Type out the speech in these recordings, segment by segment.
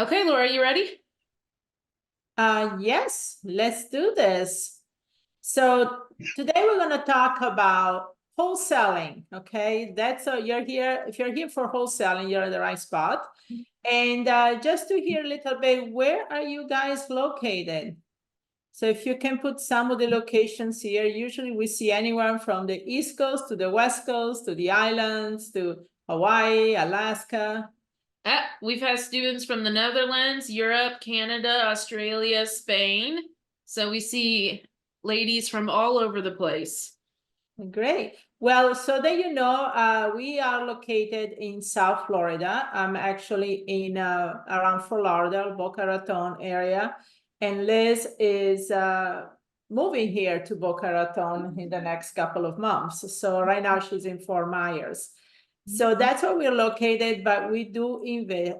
Okay, Laura, you ready? Yes, let's do this. So today we're going to talk about wholesaling. Okay, that's you're here. If you're here for wholesaling, you're in the right spot. And just to hear a little bit, where are you guys located? So if you can put some of the locations here, usually we see anyone from the East Coast to the West Coast to the islands to Hawaii, Alaska. We've had students from the Netherlands, Europe, Canada, Australia, Spain. So we see ladies from all over the place. Great. Well, so that you know, we are located in South Florida. I'm actually in around Fort Lauderdale, Boca Raton area, and Liz is moving here to Boca Raton in the next couple of months. So right now she's in Fort Myers. So that's where we're located, but we do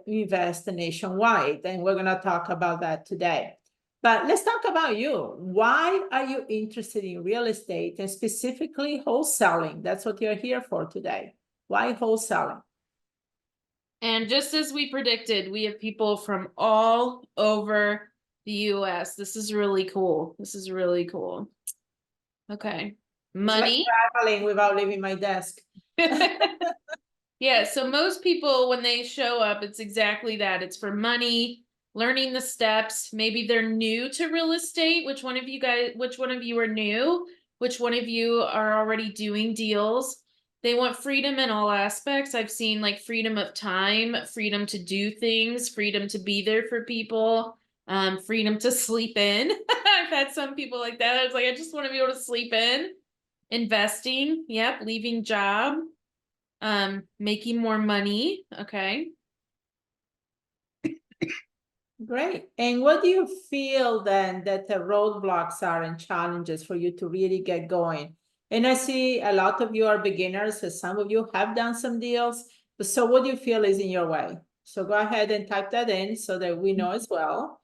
invest nationwide, and we're going to talk about that today. But let's talk about you. Why are you interested in real estate and specifically wholesaling? That's what you're here for today. Why wholesaling? And just as we predicted, we have people from all over the US. This is really cool. This is really cool. Okay. Money. It's like traveling without leaving my desk. Yeah, so most people, when they show up, it's exactly that. It's for money, learning the steps. Maybe they're new to real estate. Which one of you are new? Which one of you are already doing deals? They want freedom in all aspects. I've seen like freedom of time, freedom to do things, freedom to be there for people, freedom to sleep in. I've had some people like that. I was like, I just want to be able to sleep in. Investing, yep, leaving job, making more money. Okay. Great. And what do you feel then that the roadblocks are and challenges for you to really get going? And I see a lot of you are beginners, and some of you have done some deals. So what do you feel is in your way? So go ahead and type that in so that we know as well.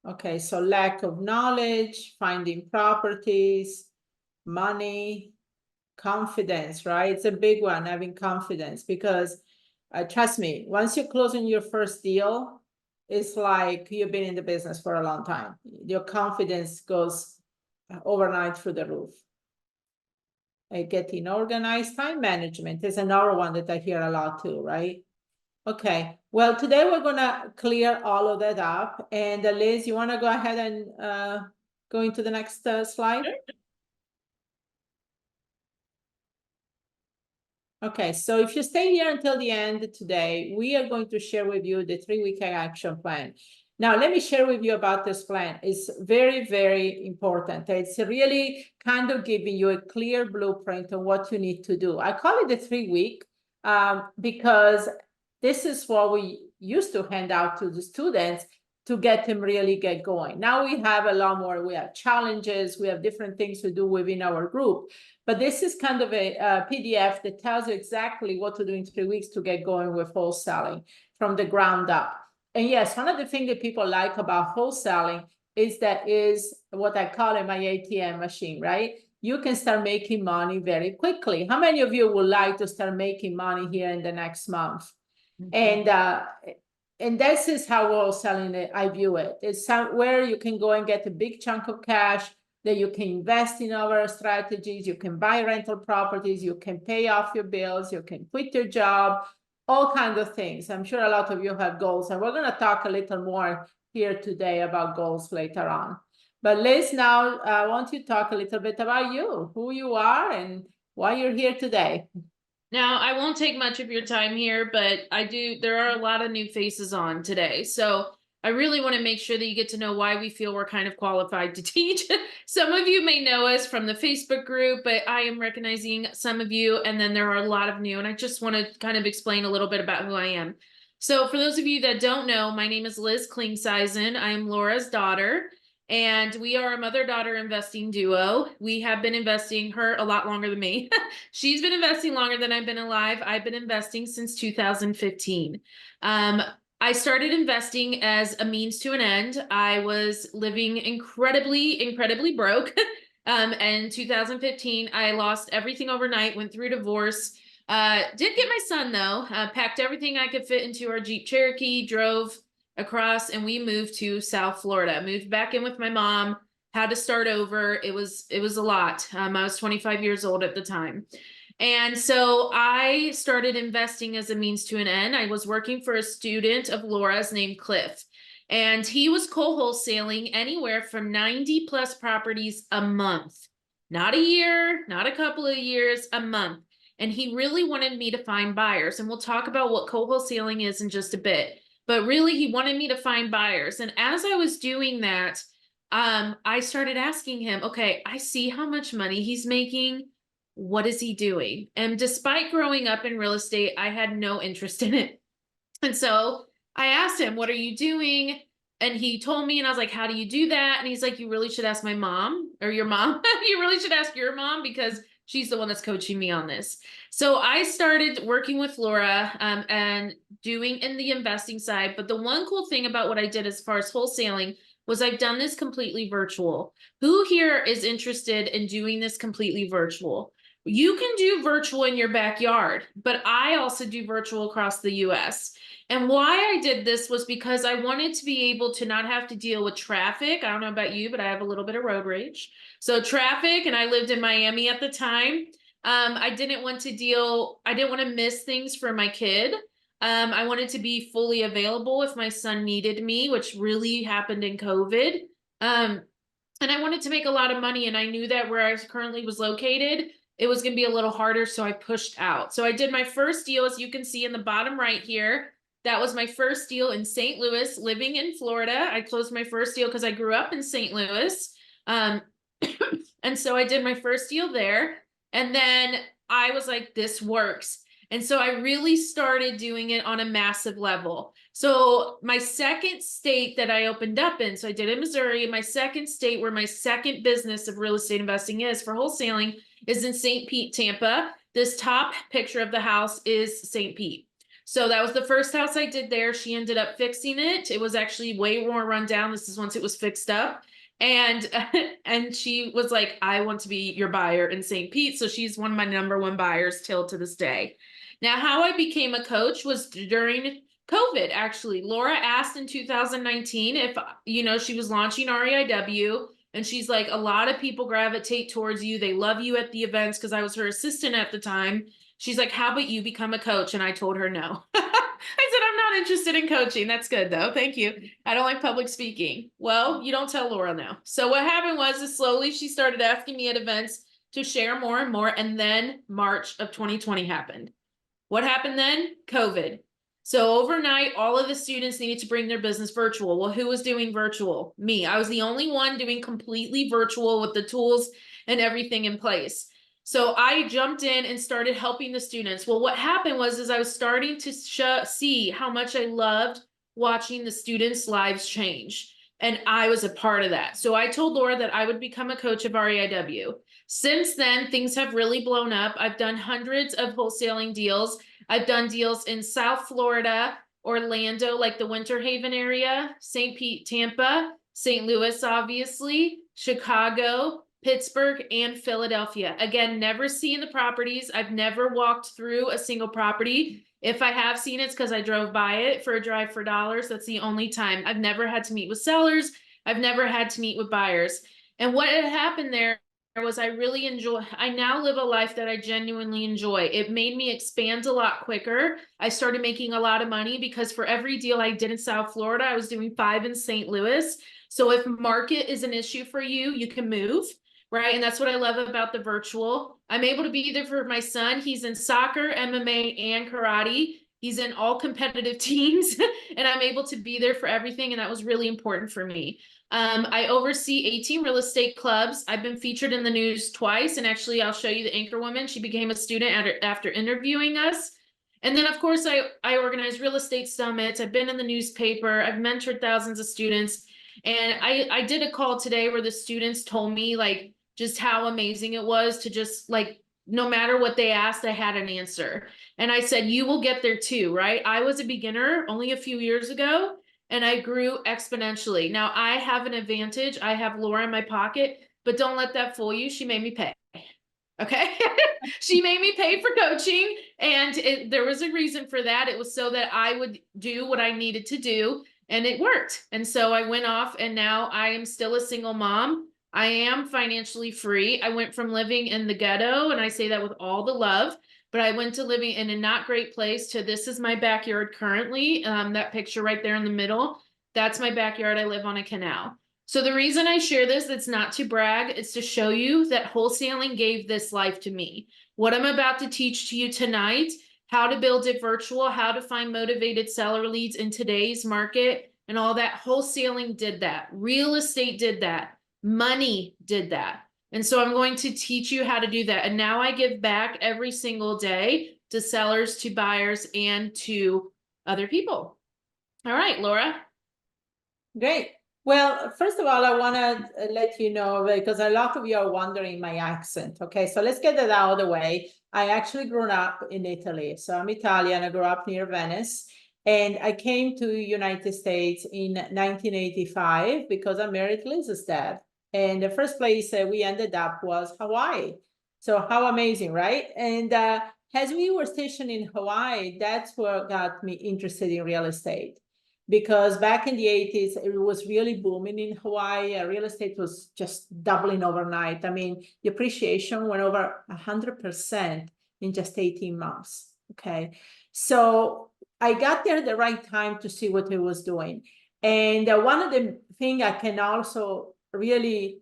Okay, so lack of knowledge, finding properties, money, confidence, right? It's a big one, having confidence, because trust me, once you close on your first deal, it's like you've been in the business for a long time. Your confidence goes overnight through the roof. Getting organized, time management is another one that I hear a lot too, right? Okay, well, today we're gonna clear all of that up. And Liz, you wanna go ahead and go into the next slide? Okay, so if you stay here until the end today, we are going to share with you the 3-week action plan. Now, let me share with you about this plan. It's very, very important. It's really kind of giving you a clear blueprint on what you need to do. I call it the 3-week because this is what we used to hand out to the students to get them really get going. Now we have a lot more, we have challenges, we have different things to do within our group. But this is kind of a PDF that tells you exactly what to do in 3 weeks to get going with wholesaling from the ground up. And yes, one of the things that people like about wholesaling is that is what I call it my ATM machine, right? You can start making money very quickly. How many of you would like to start making money here in the next month? And this is how wholesaling I view it. It's somewhere you can go and get a big chunk of cash that you can invest in our strategies, you can buy rental properties, you can pay off your bills, you can quit your job, all kinds of things. I'm sure a lot of you have goals, and we're going to talk a little more here today about goals later on. But Liz, now I want you to talk a little bit about you, who you are and why you're here today. Now, I won't take much of your time here, but there are a lot of new faces on today. So I really want to make sure that you get to know why we feel we're kind of qualified to teach. Some of you may know us from the Facebook group, but I am recognizing some of you, and then there are a lot of new, and I just want to kind of explain a little bit about who I am. So for those of you that don't know, my name is Liz Klingseisen. I am Laura's daughter. And we are a mother-daughter investing duo. We have been investing her a lot longer than me. She's been investing longer than I've been alive. I've been investing since 2015. I started investing as a means to an end. I was living incredibly, incredibly broke. In 2015, I lost everything overnight, went through divorce. Did get my son though, packed everything I could fit into our Jeep Cherokee, drove across and we moved to South Florida. Moved back in with my mom, had to start over. It was a lot. I was 25 years old at the time. And so I started investing as a means to an end. I was working for a student of Laura's named Cliff, and he was co-wholesaling anywhere from 90 plus properties a month. Not a year, not a couple of years, a month. And he really wanted me to find buyers. And we'll talk about what co-wholesaling is in just a bit. But really, he wanted me to find buyers. And as I was doing that, I started asking him, okay, I see how much money he's making. What is he doing? And despite growing up in real estate, I had no interest in it. And so I asked him, what are you doing? And he told me, and I was like, how do you do that? And he's like, you really should ask my mom or your mom. You really should ask your mom because she's the one that's coaching me on this. So I started working with Laura and doing in the investing side. But the one cool thing about what I did as far as wholesaling was I've done this completely virtual. Who here is interested in doing this completely virtual? You can do virtual in your backyard, but I also do virtual across the US. And why I did this was because I wanted to be able to not have to deal with traffic. I don't know about you, but I have a little bit of road rage. So traffic, and I lived in Miami at the time. I didn't want to miss things for my kid. I wanted to be fully available if my son needed me, which really happened in COVID. And I wanted to make a lot of money, and I knew that where I currently was located, it was going to be a little harder, so I pushed out. So I did my first deal, as you can see in the bottom right here. That was my first deal in St. Louis, living in Florida. I closed my first deal because I grew up in St. Louis. And so I did my first deal there. And then I was like, this works. And so I really started doing it on a massive level. So my second state that I opened up in, so I did in Missouri, my second state where my second business of real estate investing is for wholesaling is in St. Pete, Tampa. This top picture of the house is St. Pete. So that was the first house I did there. She ended up fixing it. It was actually way more run down. This is once it was fixed up. And and she was like, I want to be your buyer in St. Pete. So she's one of my number one buyers till to this day. Now, how I became a coach was during COVID, actually. Laura asked in 2019 if, she was launching REIW. And she's like, a lot of people gravitate towards you. They love you at the events because I was her assistant at the time. She's like, how about you become a coach? And I told her no. I said, I'm not interested in coaching. That's good, though. Thank you. I don't like public speaking. Well, you don't tell Laura no. So what happened was is slowly she started asking me at events to share more and more. And then March of 2020 happened. What happened then? COVID. So overnight, all of the students needed to bring their business virtual. Well, who was doing virtual? Me. I was the only one doing completely virtual with the tools and everything in place. So I jumped in and started helping the students. Well, what happened was I was starting to see how much I loved watching the students' lives change. And I was a part of that. So I told Laura that I would become a coach of REIW. Since then, things have really blown up. I've done hundreds of wholesaling deals. I've done deals in South Florida, Orlando, like the Winter Haven area, St. Pete, Tampa, St. Louis, obviously, Chicago, Pittsburgh, and Philadelphia. Again, never seen the properties. I've never walked through a single property. If I have seen it, it's because I drove by it for a drive for dollars. That's the only time. I've never had to meet with sellers. I've never had to meet with buyers. And what had happened there was I now live a life that I genuinely enjoy. It made me expand a lot quicker. I started making a lot of money because for every deal I did in South Florida, I was doing 5 in St. Louis. So if market is an issue for you, you can move, right? And that's what I love about the virtual. I'm able to be there for my son. He's in soccer, MMA, and karate. He's in all competitive teams, and I'm able to be there for everything. And that was really important for me. I oversee 18 real estate clubs. I've been featured in the news twice, and actually I'll show you the anchor woman. She became a student after interviewing us. And then of course I organize real estate summits. I've been in the newspaper. I've mentored thousands of students. And I did a call today where the students told me like just how amazing it was to just like, no matter what they asked, I had an answer. And I said, you will get there too, right? I was a beginner only a few years ago, and I grew exponentially. Now I have an advantage. I have Laura in my pocket, but don't let that fool you. She made me pay. Okay. She made me pay for coaching, and there was a reason for that. It was so that I would do what I needed to do. and it worked. And so I went off, and now I am still a single mom. I am financially free. I went from living in the ghetto, and I say that with all the love, but I went to living in a not great place to this is my backyard currently. That picture right there in the middle, that's my backyard. I live on a canal. So the reason I share this, it's not to brag, it's to show you that wholesaling gave this life to me. What I'm about to teach to you tonight, how to build it virtual, how to find motivated seller leads in today's market, and all that, wholesaling did that. Real estate did that. Money did that. And so I'm going to teach you how to do that. And now I give back every single day to sellers, to buyers, and to other people. All right, Laura. Great. Well, first of all, I want to let you know, because a lot of you are wondering my accent. Okay, so let's get that out of the way. I actually grew up in Italy. So I'm Italian. I grew up near Venice. And I came to the United States in 1985 because I married Liz's dad. And the first place we ended up was Hawaii. So how amazing, right? And as we were stationed in Hawaii, that's what got me interested in real estate. Because back in the 80s, it was really booming in Hawaii. Real estate was just doubling overnight. I mean, the appreciation went over 100% in just 18 months, okay? So I got there at the right time to see what it was doing. And one of the things I can also really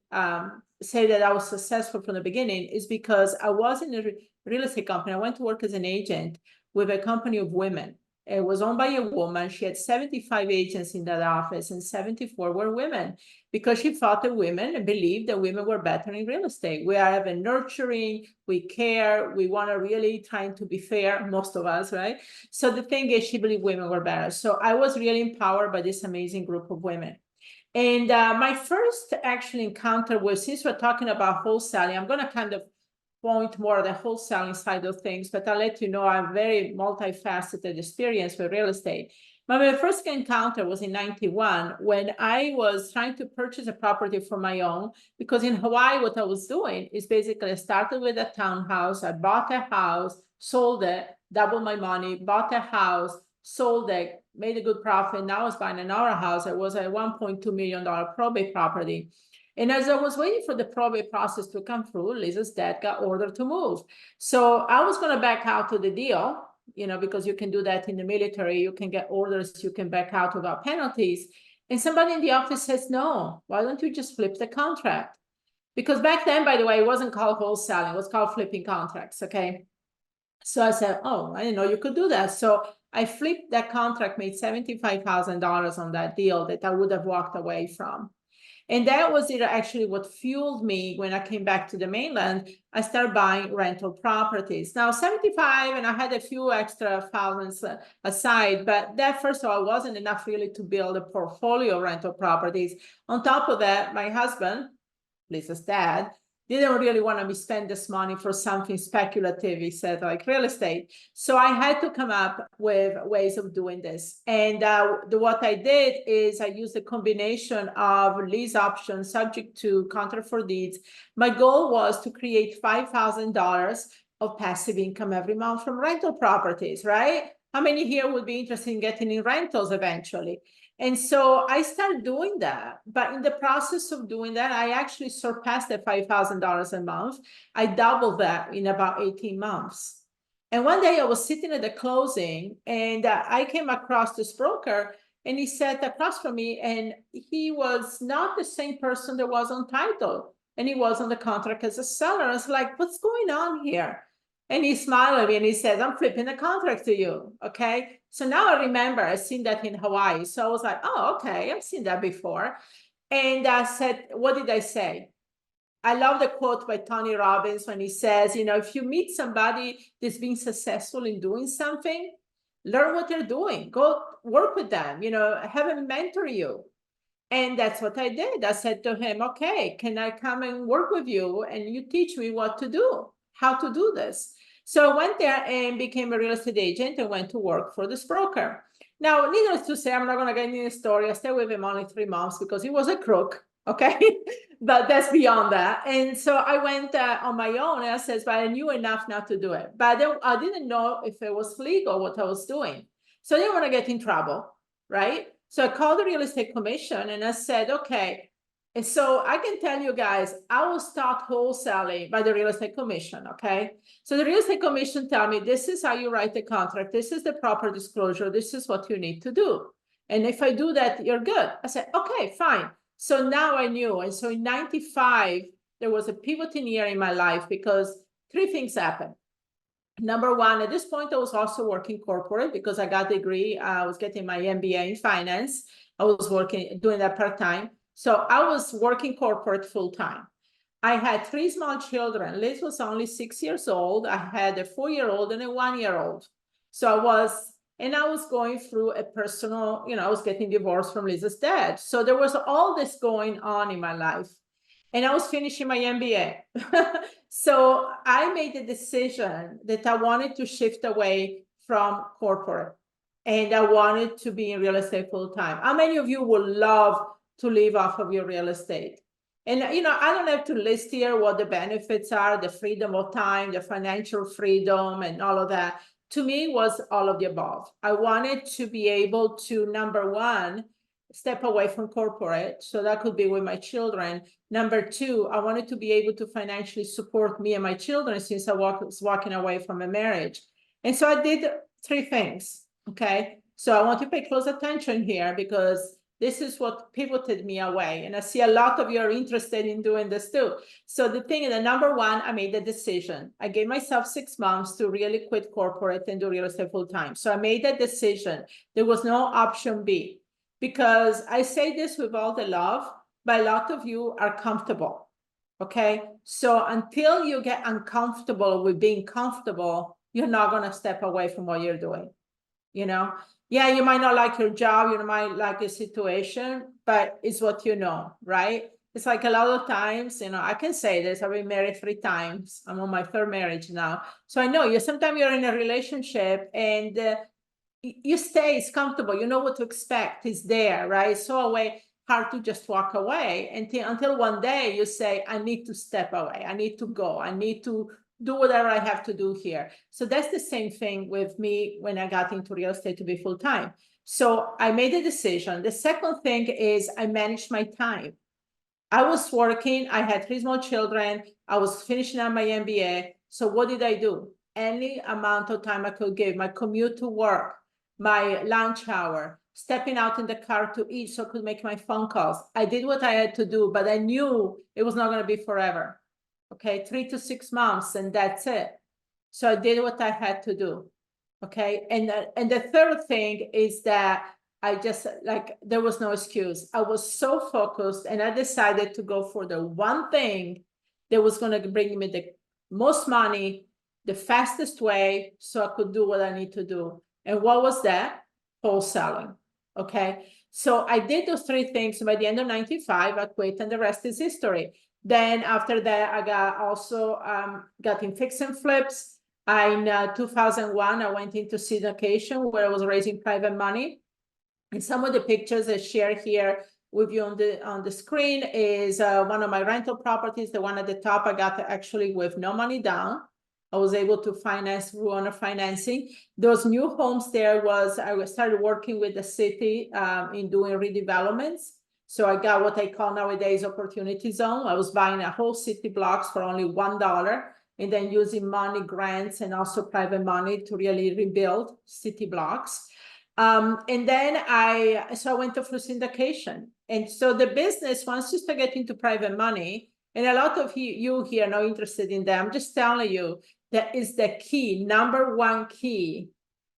say that I was successful from the beginning is because I was in a real estate company. I went to work as an agent with a company of women. It was owned by a woman. She had 75 agents in that office, and 74 were women, because she thought that women believed that women were better in real estate. We are even nurturing, we care, we want to really trying to be fair, most of us, right? So the thing is, she believed women were better. So I was really empowered by this amazing group of women. And my first actual encounter was, since we're talking about wholesaling, I'm going to kind of point more the wholesaling side of things, but I'll let you know I'm very multifaceted experience with real estate. My first encounter was in 91 when I was trying to purchase a property for my own, because in Hawaii, what I was doing is basically I started with a townhouse. I bought a house, sold it, doubled my money, bought a house, sold it, made a good profit. Now I was buying another house. It was a $1.2 million probate property. And as I was waiting for the probate process to come through, Liz's dad got ordered to move. So I was going to back out of the deal, you know, because you can do that in the military. You can get orders, you can back out without penalties. And somebody in the office says, no, why don't you just flip the contract? Because back then, by the way, it wasn't called wholesaling, it was called flipping contracts, okay? So I said, oh, I didn't know you could do that. So I flipped that contract, made $75,000 on that deal that I would have walked away from. And that was actually what fueled me when I came back to the mainland. I started buying rental properties. Now, 75, and I had a few extra thousands aside, but that, first of all, wasn't enough really to build a portfolio of rental properties. On top of that, my husband, Lisa's dad, didn't really want me to spend this money for something speculative, he said, like real estate. So I had to come up with ways of doing this. And what I did is I used a combination of lease options subject to contract for deeds. My goal was to create $5,000 of passive income every month from rental properties, right? How many here would be interested in getting in rentals eventually? And so I started doing that. But in the process of doing that, I actually surpassed the $5,000 a month. I doubled that in about 18 months. And one day I was sitting at the closing, and I came across this broker, and he sat across from me, and he was not the same person that was on title, and he was on the contract as a seller. I was like, what's going on here? And he smiled at me and he said, I'm flipping the contract to you, okay? So now I remember I've seen that in Hawaii. So I was like, oh, okay, I've seen that before. And I said, what did I say? I love the quote by Tony Robbins when he says, you know, if you meet somebody that's being successful in doing something, learn what they're doing, go work with them, you know, have them mentor you. And that's what I did. I said to him, okay, can I come and work with you and you teach me what to do, how to do this? So I went there and became a real estate agent and went to work for this broker. Now, needless to say, I'm not going to get into the story. I stayed with him only 3 months because he was a crook, okay? But that's beyond that. And so I went on my own, and I said, but I knew enough not to do it. But I didn't know if it was legal what I was doing. So I didn't want to get in trouble, right? So I called the real estate commission and I said, okay. And so I can tell you guys, I was taught wholesaling by the real estate commission, okay? So the real estate commission tell me, this is how you write the contract. This is the proper disclosure. This is what you need to do. And if I do that, you're good. I said, okay, fine. So now I knew. And so in 95, there was a pivoting year in my life because three things happened. Number one, at this point, I was also working corporate because I got a degree. I was getting my MBA in finance. I was doing that part-time. So I was working corporate full-time. I had three small children. Liz was only 6 years old. I had a 4-year-old and a 1-year-old. So I was going through a personal, I was getting divorced from Liz's dad. So there was all this going on in my life. And I was finishing my MBA. So I made the decision that I wanted to shift away from corporate and I wanted to be in real estate full time. How many of you would love to live off of your real estate? And, I don't have to list here what the benefits are, the freedom of time, the financial freedom and all of that. To me, it was all of the above. I wanted to be able to, number one, step away from corporate. So that could be with my children. Number two, I wanted to be able to financially support me and my children since I was walking away from a marriage. And so I did three things, okay? So I want to pay close attention here because this is what pivoted me away. And I see a lot of you are interested in doing this too. So the thing is that number one, I made the decision. I gave myself 6 months to really quit corporate and do real estate full time. So I made that decision. There was no option B. Because I say this with all the love, but a lot of you are comfortable, okay? So until you get uncomfortable with being comfortable, you're not gonna step away from what you're doing, Yeah, you might not like your job, you might like your situation, but it's what you know, right? It's like a lot of times, I can say this, I've been married 3 times. I'm on my 3rd marriage now. So I know sometimes you're in a relationship and you stay, it's comfortable, you know what to expect, it's there, right? So hard to just walk away until one day you say, I need to step away, I need to go, I need to do whatever I have to do here. So that's the same thing with me when I got into real estate to be full-time. So I made a decision. The second thing is I managed my time. I was working, I had 3 small children, I was finishing up my MBA. So what did I do? Any amount of time I could give, my commute to work, my lunch hour, stepping out in the car to eat so I could make my phone calls. I did what I had to do, but I knew it was not going to be forever. Okay, 3 to 6 months, and that's it. So I did what I had to do. Okay, and the third thing is that I just there was no excuse. I was so focused, and I decided to go for the one thing that was going to bring me the most money, the fastest way, so I could do what I need to do. And what was that? Wholesaling. Okay. So I did those 3 things. By the end of 95, I quit, and the rest is history. Then after that, I got in fix and flips. In 2001, I went into syndication where I was raising private money. And some of the pictures I share here with you on the screen is one of my rental properties. The one at the top I got actually with no money down. I was able to finance through owner financing. Those new homes there I started working with the city in doing redevelopments. So I got what I call nowadays opportunity zone. I was buying a whole city blocks for only $1 and then using money grants and also private money to really rebuild city blocks. And then I went to through syndication. And so the business, once you start getting to private money, and a lot of you here are not interested in that, I'm just telling you, that is the key, number one key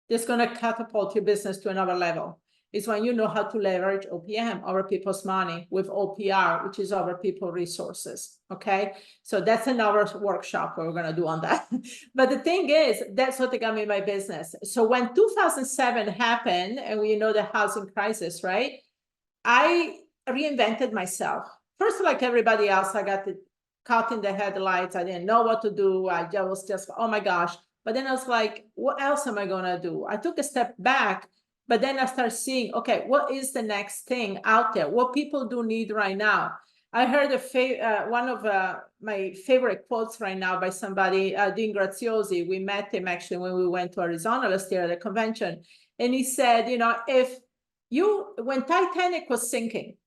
that's going to catapult your business to another level. Is when you know how to leverage OPM, other people's money, with OPR, which is other people resources. Okay, so that's another workshop we're going to do on that. But the thing is, that's what got me my business. So when 2007 happened, and we know the housing crisis, right? I reinvented myself. First, like everybody else, I got caught in the headlights. I didn't know what to do. I was just, oh my gosh. But then I was like, what else am I going to do? I took a step back. But then I start seeing, okay, what is the next thing out there? What people do need right now? I heard one of my favorite quotes right now by somebody, Dean Graziosi. We met him actually when we went to Arizona last year at a convention. And he said, if when Titanic was sinking,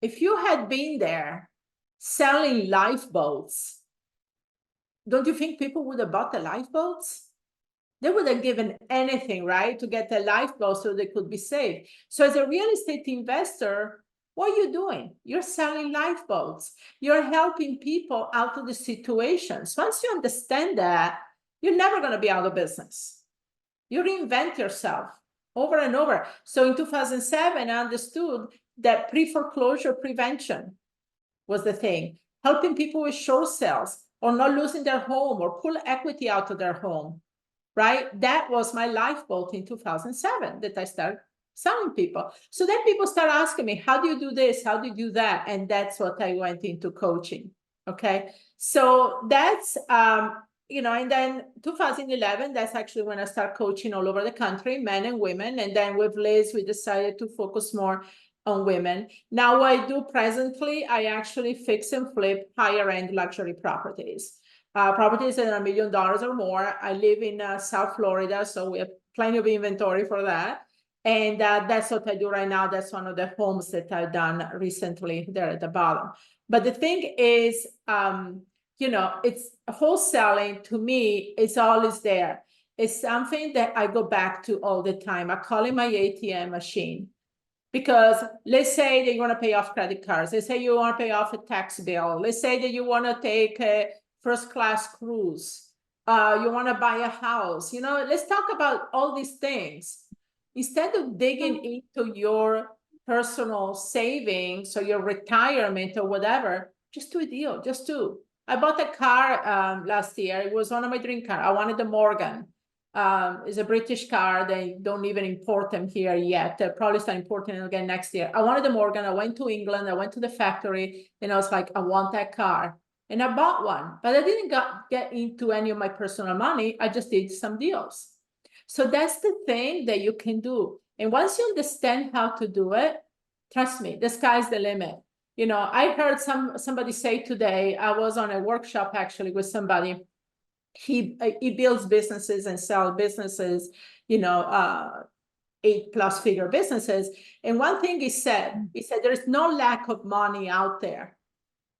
if you had been there selling lifeboats, don't you think people would have bought the lifeboats? They would have given anything, right, to get a lifeboat so they could be saved. So as a real estate investor, what are you doing? You're selling lifeboats. You're helping people out of the situations. Once you understand that, you're never going to be out of business. You reinvent yourself over and over. So in 2007, I understood that pre-foreclosure prevention was the thing, helping people with short sales or not losing their home or pull equity out of their home, right? That was my lifeboat in 2007 that I started selling people. So then people start asking me, how do you do this? How do you do that? And that's what I went into coaching. Okay. So that's, and then 2011, that's actually when I started coaching all over the country, men and women. And then with Liz, we decided to focus more on women. Now, what I do presently, I actually fix and flip higher end luxury properties. Properties that are $1 million or more. I live in South Florida, so we have plenty of inventory for that. And that's what I do right now. That's one of the homes that I've done recently there at the bottom. But the thing is, it's wholesaling to me, it's always there. It's something that I go back to all the time. I call it my ATM machine. Because let's say that you want to pay off credit cards. Let's say you want to pay off a tax bill. Let's say that you want to take a first-class cruise. You want to buy a house. Let's talk about all these things. Instead of digging into your personal savings or your retirement or whatever, just do a deal. Just do. I bought a car last year. It was one of my dream cars. I wanted the Morgan. It's a British car. They don't even import them here yet. They'll probably start importing them again next year. I wanted the Morgan. I went to England. I went to the factory, and I was like, I want that car. And I bought one, but I didn't get into any of my personal money. I just did some deals. So that's the thing that you can do. And once you understand how to do it, trust me, the sky's the limit. I heard somebody say today, I was on a workshop actually with somebody. He builds businesses and sells businesses, 8+ figure businesses. And one thing he said, there is no lack of money out there.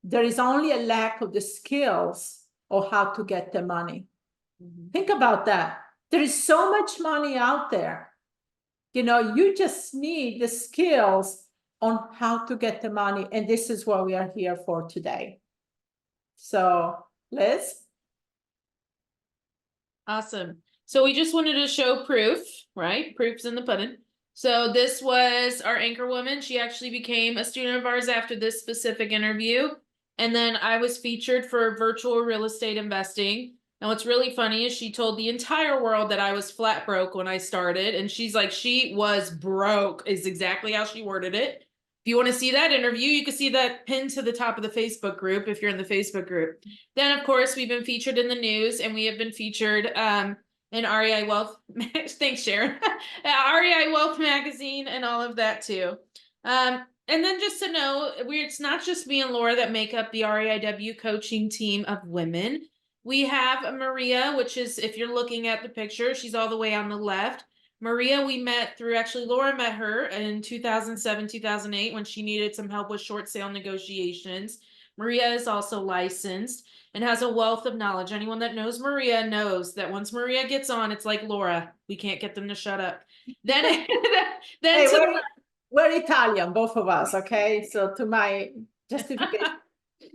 There is only a lack of the skills of how to get the money. Mm-hmm. Think about that. There is so much money out there. You just need the skills on how to get the money. And this is what we are here for today. So, Liz? Awesome. So we just wanted to show proof, right? Proof's in the pudding. So this was our anchor woman. She actually became a student of ours after this specific interview. And then I was featured for virtual real estate investing. And what's really funny is she told the entire world that I was flat broke when I started. And she's like, she was broke is exactly how she worded it. If you want to see that interview, you can see that pinned to the top of the Facebook group if you're in the Facebook group. Then, of course, we've been featured in the news, and we have been featured in REI Wealth. Thanks, Sharon. REI Wealth Magazine and all of that, too. And then just to know, it's not just me and Laura that make up the REIW coaching team of women. We have Maria, which is, if you're looking at the picture, she's all the way on the left. Maria, we met through, actually, Laura met her in 2007, 2008 when she needed some help with short sale negotiations. Maria is also licensed and has a wealth of knowledge. Anyone that knows Maria knows that once Maria gets on, it's like Laura. We can't get them to shut up. Then, hey, we're Italian, both of us, okay? So to my justification.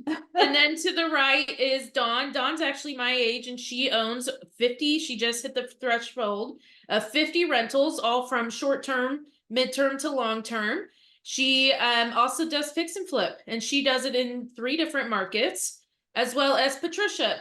And then to the right is Dawn. Dawn's actually my age, and she owns 50. She just hit the threshold of 50 rentals, all from short-term, mid-term to long-term. She also does fix and flip, and she does it in 3 different markets, as well as Patricia.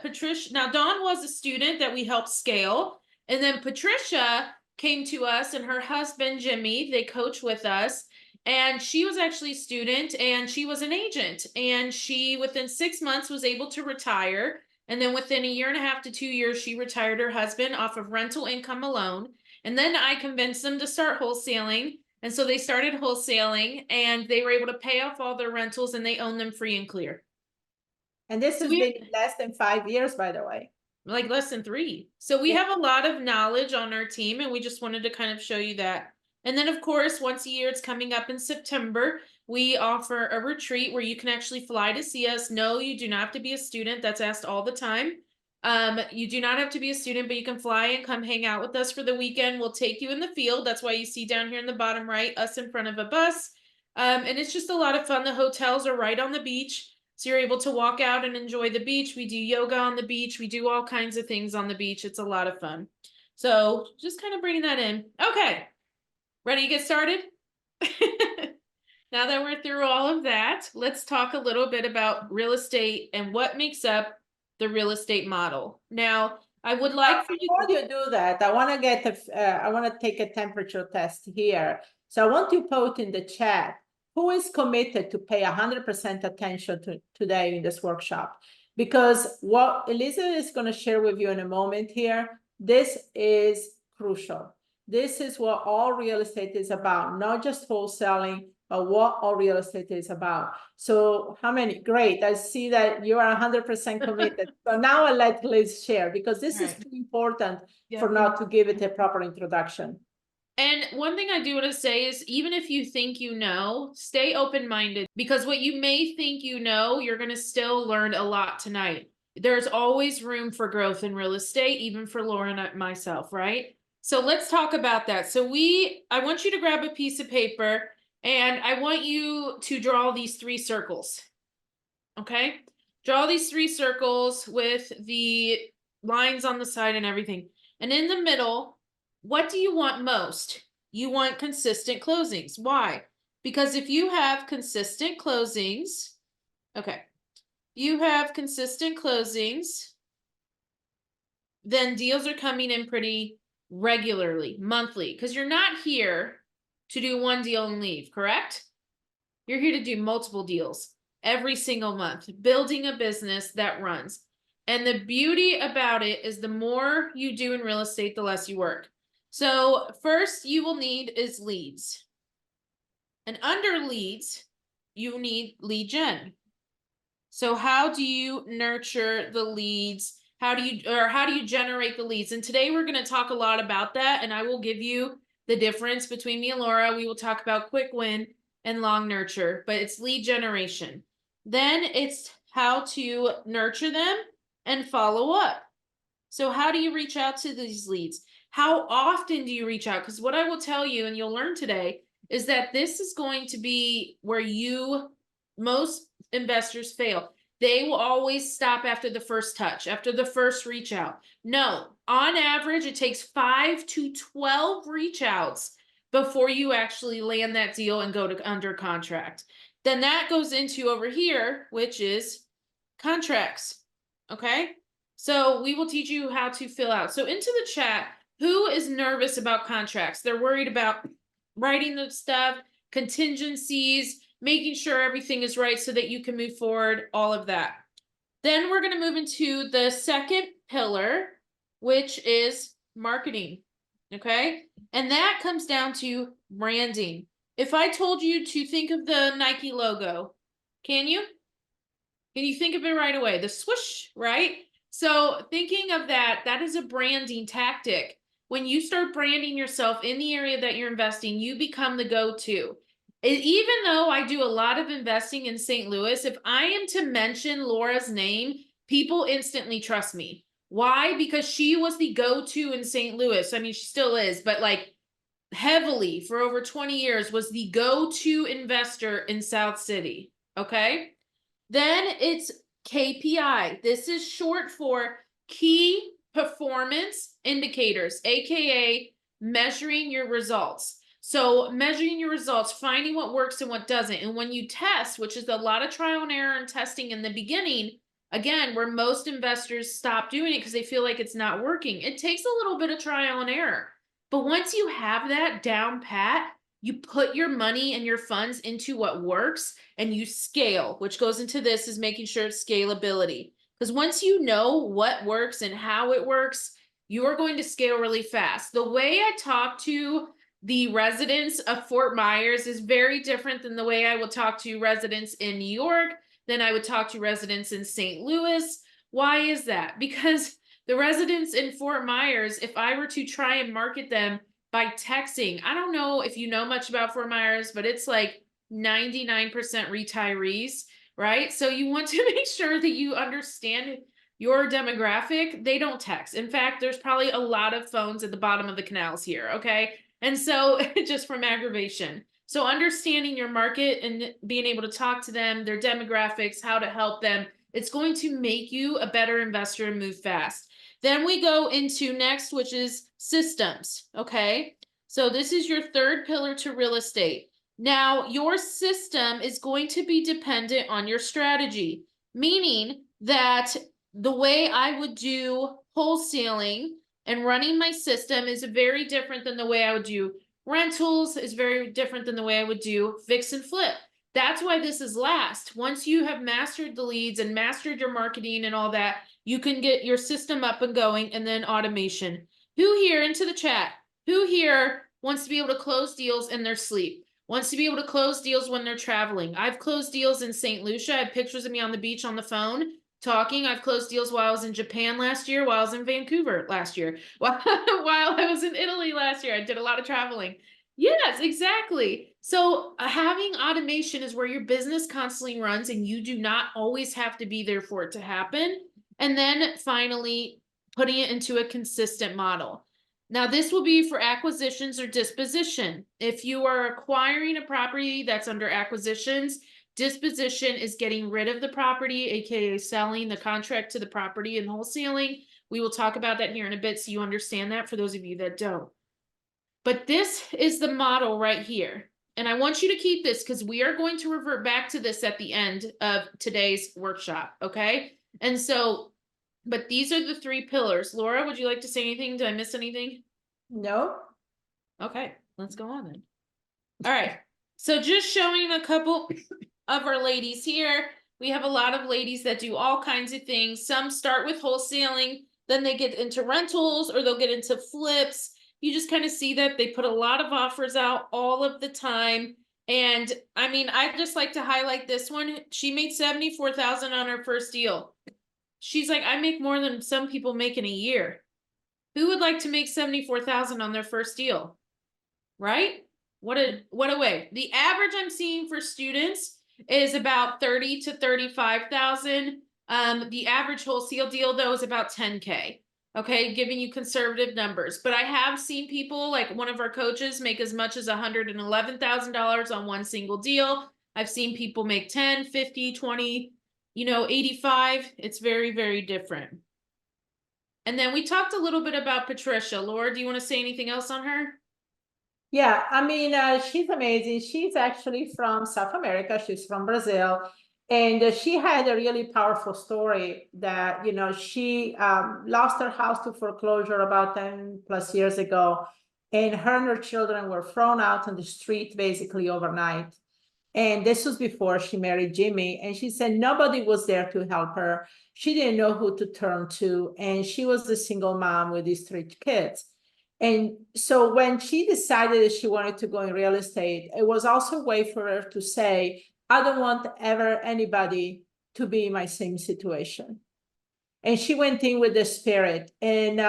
Now, Dawn was a student that we helped scale, and then Patricia came to us, and her husband, Jimmy, they coach with us. And she was actually a student, and she was an agent, and she within 6 months was able to retire. And then within 1.5 to 2 years, she retired her husband off of rental income alone. And then I convinced them to start wholesaling. And so they started wholesaling, and they were able to pay off all their rentals, and they own them free and clear. And this has been less than 5 years, by the way. Like less than 3. So we have a lot of knowledge on our team, and we just wanted to kind of show you that. And then, of course, once a year, it's coming up in September. We offer a retreat where you can actually fly to see us. No, you do not have to be a student. That's asked all the time. You do not have to be a student, but you can fly and come hang out with us for the weekend. We'll take you in the field. That's why you see down here in the bottom right, us in front of a bus. And it's just a lot of fun. The hotels are right on the beach. So you're able to walk out and enjoy the beach. We do yoga on the beach. We do all kinds of things on the beach. It's a lot of fun. So just kind of bringing that in. Okay. Ready to get started? Now that we're through all of that, let's talk a little bit about real estate and what makes up the real estate model. Now, I would like for you. Before you do that, I want to I want to take a temperature test here. So I want you to put in the chat, who is committed to pay 100% attention to today in this workshop? Because what Elizabeth is going to share with you in a moment here, this is crucial. This is what all real estate is about, not just wholesaling, but what all real estate is about. So how many? Great. I see that you are 100% committed. So now I'll let Liz share, because this is too important for not to give it a proper introduction. And one thing I do want to say is, even if you think you know, stay open-minded, because what you may think you know, you're going to still learn a lot tonight. There's always room for growth in real estate, even for Laura and myself, right? So let's talk about that. So I want you to grab a piece of paper, and I want you to draw these 3 circles. Okay? Draw these 3 circles with the lines on the side and everything. And in the middle, what do you want most? You want consistent closings. Why? Because if you have consistent closings, okay, you have consistent closings, then deals are coming in pretty regularly, monthly, because you're not here to do one deal and leave, correct? You're here to do multiple deals every single month, building a business that runs. And the beauty about it is the more you do in real estate, the less you work. So first you will need is leads. And under leads, you need lead gen. So how do you nurture the leads? How do you generate the leads? And today we're going to talk a lot about that, and I will give you the difference between me and Laura. We will talk about quick win and long nurture, but it's lead generation. Then it's how to nurture them and follow up. So how do you reach out to these leads? How often do you reach out? Because what I will tell you, and you'll learn today, is that this is going to be where most investors fail. They will always stop after the first touch, after the first reach out. No, on average, it takes 5 to 12 reach outs before you actually land that deal and go to under contract. Then that goes into over here, which is contracts. Okay. So we will teach you how to fill out. So into the chat, who is nervous about contracts? They're worried about writing the stuff, contingencies, making sure everything is right so that you can move forward, all of that. Then we're going to move into the second pillar, which is marketing. Okay. And that comes down to branding. If I told you to think of the Nike logo, can you? Can you think of it right away? The swoosh, right? So thinking of that, that is a branding tactic. When you start branding yourself in the area that you're investing, you become the go-to. Even though I do a lot of investing in St. Louis, if I am to mention Laura's name, people instantly trust me. Why? Because she was the go-to in St. Louis. I mean, she still is, but like heavily for over 20 years was the go-to investor in South City. Okay. Then it's KPI. This is short for key performance indicators, AKA measuring your results. So measuring your results, finding what works and what doesn't. And when you test, which is a lot of trial and error and testing in the beginning, again, where most investors stop doing it because they feel like it's not working. It takes a little bit of trial and error. But once you have that down pat, you put your money and your funds into what works and you scale, which goes into this is making sure it's scalability. Because once you know what works and how it works, you are going to scale really fast. The way I talk to the residents of Fort Myers is very different than the way I will talk to residents in New York, than I would talk to residents in St. Louis. Why is that? Because the residents in Fort Myers, if I were to try and market them by texting. I don't know if you know much about Fort Myers, but it's like 99% retirees, right? So you want to make sure that you understand your demographic. They don't text. In fact, there's probably a lot of phones at the bottom of the canals here, okay? And so just from aggravation. So understanding your market and being able to talk to them, their demographics, how to help them, it's going to make you a better investor and move fast. Then we go into next, which is systems. Okay. So this is your third pillar to real estate. Now, your system is going to be dependent on your strategy, meaning that the way I would do wholesaling and running my system is very different than the way I would do rentals, is very different than the way I would do fix and flip. That's why this is last. Once you have mastered the leads and mastered your marketing and all that, you can get your system up and going, and then automation. Who here, into the chat, who here wants to be able to close deals in their sleep? Wants to be able to close deals when they're traveling? I've closed deals in St. Lucia. I have pictures of me on the beach on the phone talking. I've closed deals while I was in Japan last year, while I was in Vancouver last year, while I was in Italy last year. I did a lot of traveling. Yes, exactly. So having automation is where your business constantly runs and you do not always have to be there for it to happen. And then finally, putting it into a consistent model. Now, this will be for acquisitions or disposition. If you are acquiring a property that's under acquisitions, disposition is getting rid of the property, aka selling the contract to the property and wholesaling. We will talk about that here in a bit so you understand that for those of you that don't. But this is the model right here. And I want you to keep this because we are going to revert back to this at the end of today's workshop. Okay. And so, but these are the three pillars. Laura, would you like to say anything? Did I miss anything? No. Okay, let's go on then. All right. So just showing a couple of our ladies here. We have a lot of ladies that do all kinds of things. Some start with wholesaling, then they get into rentals or they'll get into flips. You just kind of see that they put a lot of offers out all of the time. And I mean, I'd just like to highlight this one. She made $74,000 on her first deal. She's like, I make more than some people make in a year. Who would like to make 74,000 on their first deal? Right? What a way. The average I'm seeing for students is about 30 to 35,000. The average wholesale deal though is about 10K. Okay, giving you conservative numbers. But I have seen people like one of our coaches make as much as $111,000 on one single deal. I've seen people make 10, 50, 20, 85. It's very, very different. And then we talked a little bit about Patricia. Laura, do you want to say anything else on her? Yeah, I mean, she's amazing. She's actually from South America. She's from Brazil. And she had a really powerful story that, she lost her house to foreclosure about 10 plus years ago. And her and her children were thrown out on the street basically overnight. And this was before she married Jimmy. And she said nobody was there to help her. She didn't know who to turn to. And she was a single mom with these three kids. And so when she decided that she wanted to go in real estate, it was also a way for her to say, I don't want ever anybody to be in my same situation. And she went in with the spirit. And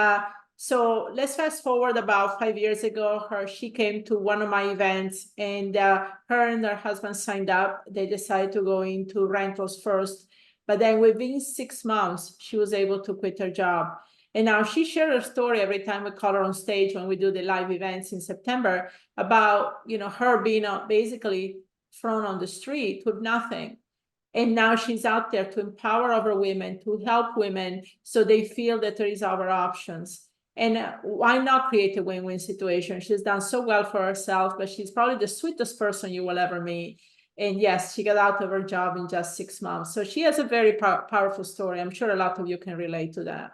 so let's fast forward about 5 years ago. She came to one of my events, and her and her husband signed up. They decided to go into rentals first. But then within 6 months, she was able to quit her job. And now she shared her story every time we call her on stage when we do the live events in September about, her being basically thrown on the street with nothing. And now she's out there to empower other women, to help women so they feel that there is other options. And why not create a win-win situation? She's done so well for herself, but she's probably the sweetest person you will ever meet. And yes, she got out of her job in just 6 months. So she has a very powerful story. I'm sure a lot of you can relate to that.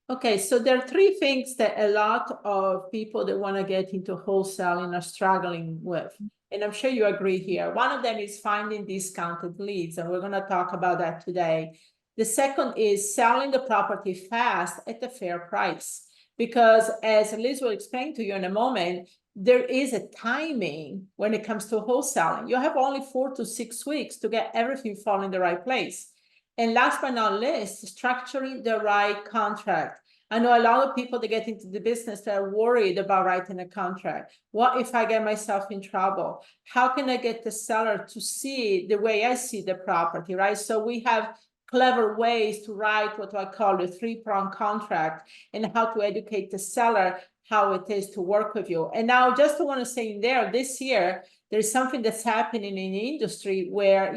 Okay, so there are three things that a lot of people that want to get into wholesaling are struggling with. And I'm sure you agree here. One of them is finding discounted leads, and we're going to talk about that today. The second is selling the property fast at a fair price. Because as Liz will explain to you in a moment, there is a timing when it comes to wholesaling. You have only 4 to 6 weeks to get everything fall in the right place. And last but not least, structuring the right contract. I know a lot of people that get into the business that are worried about writing a contract. What if I get myself in trouble? How can I get the seller to see the way I see the property, right? So we have clever ways to write what I call a three-pronged contract, and how to educate the seller how it is to work with you. And now just want to say in there, this year, there's something that's happening in the industry where,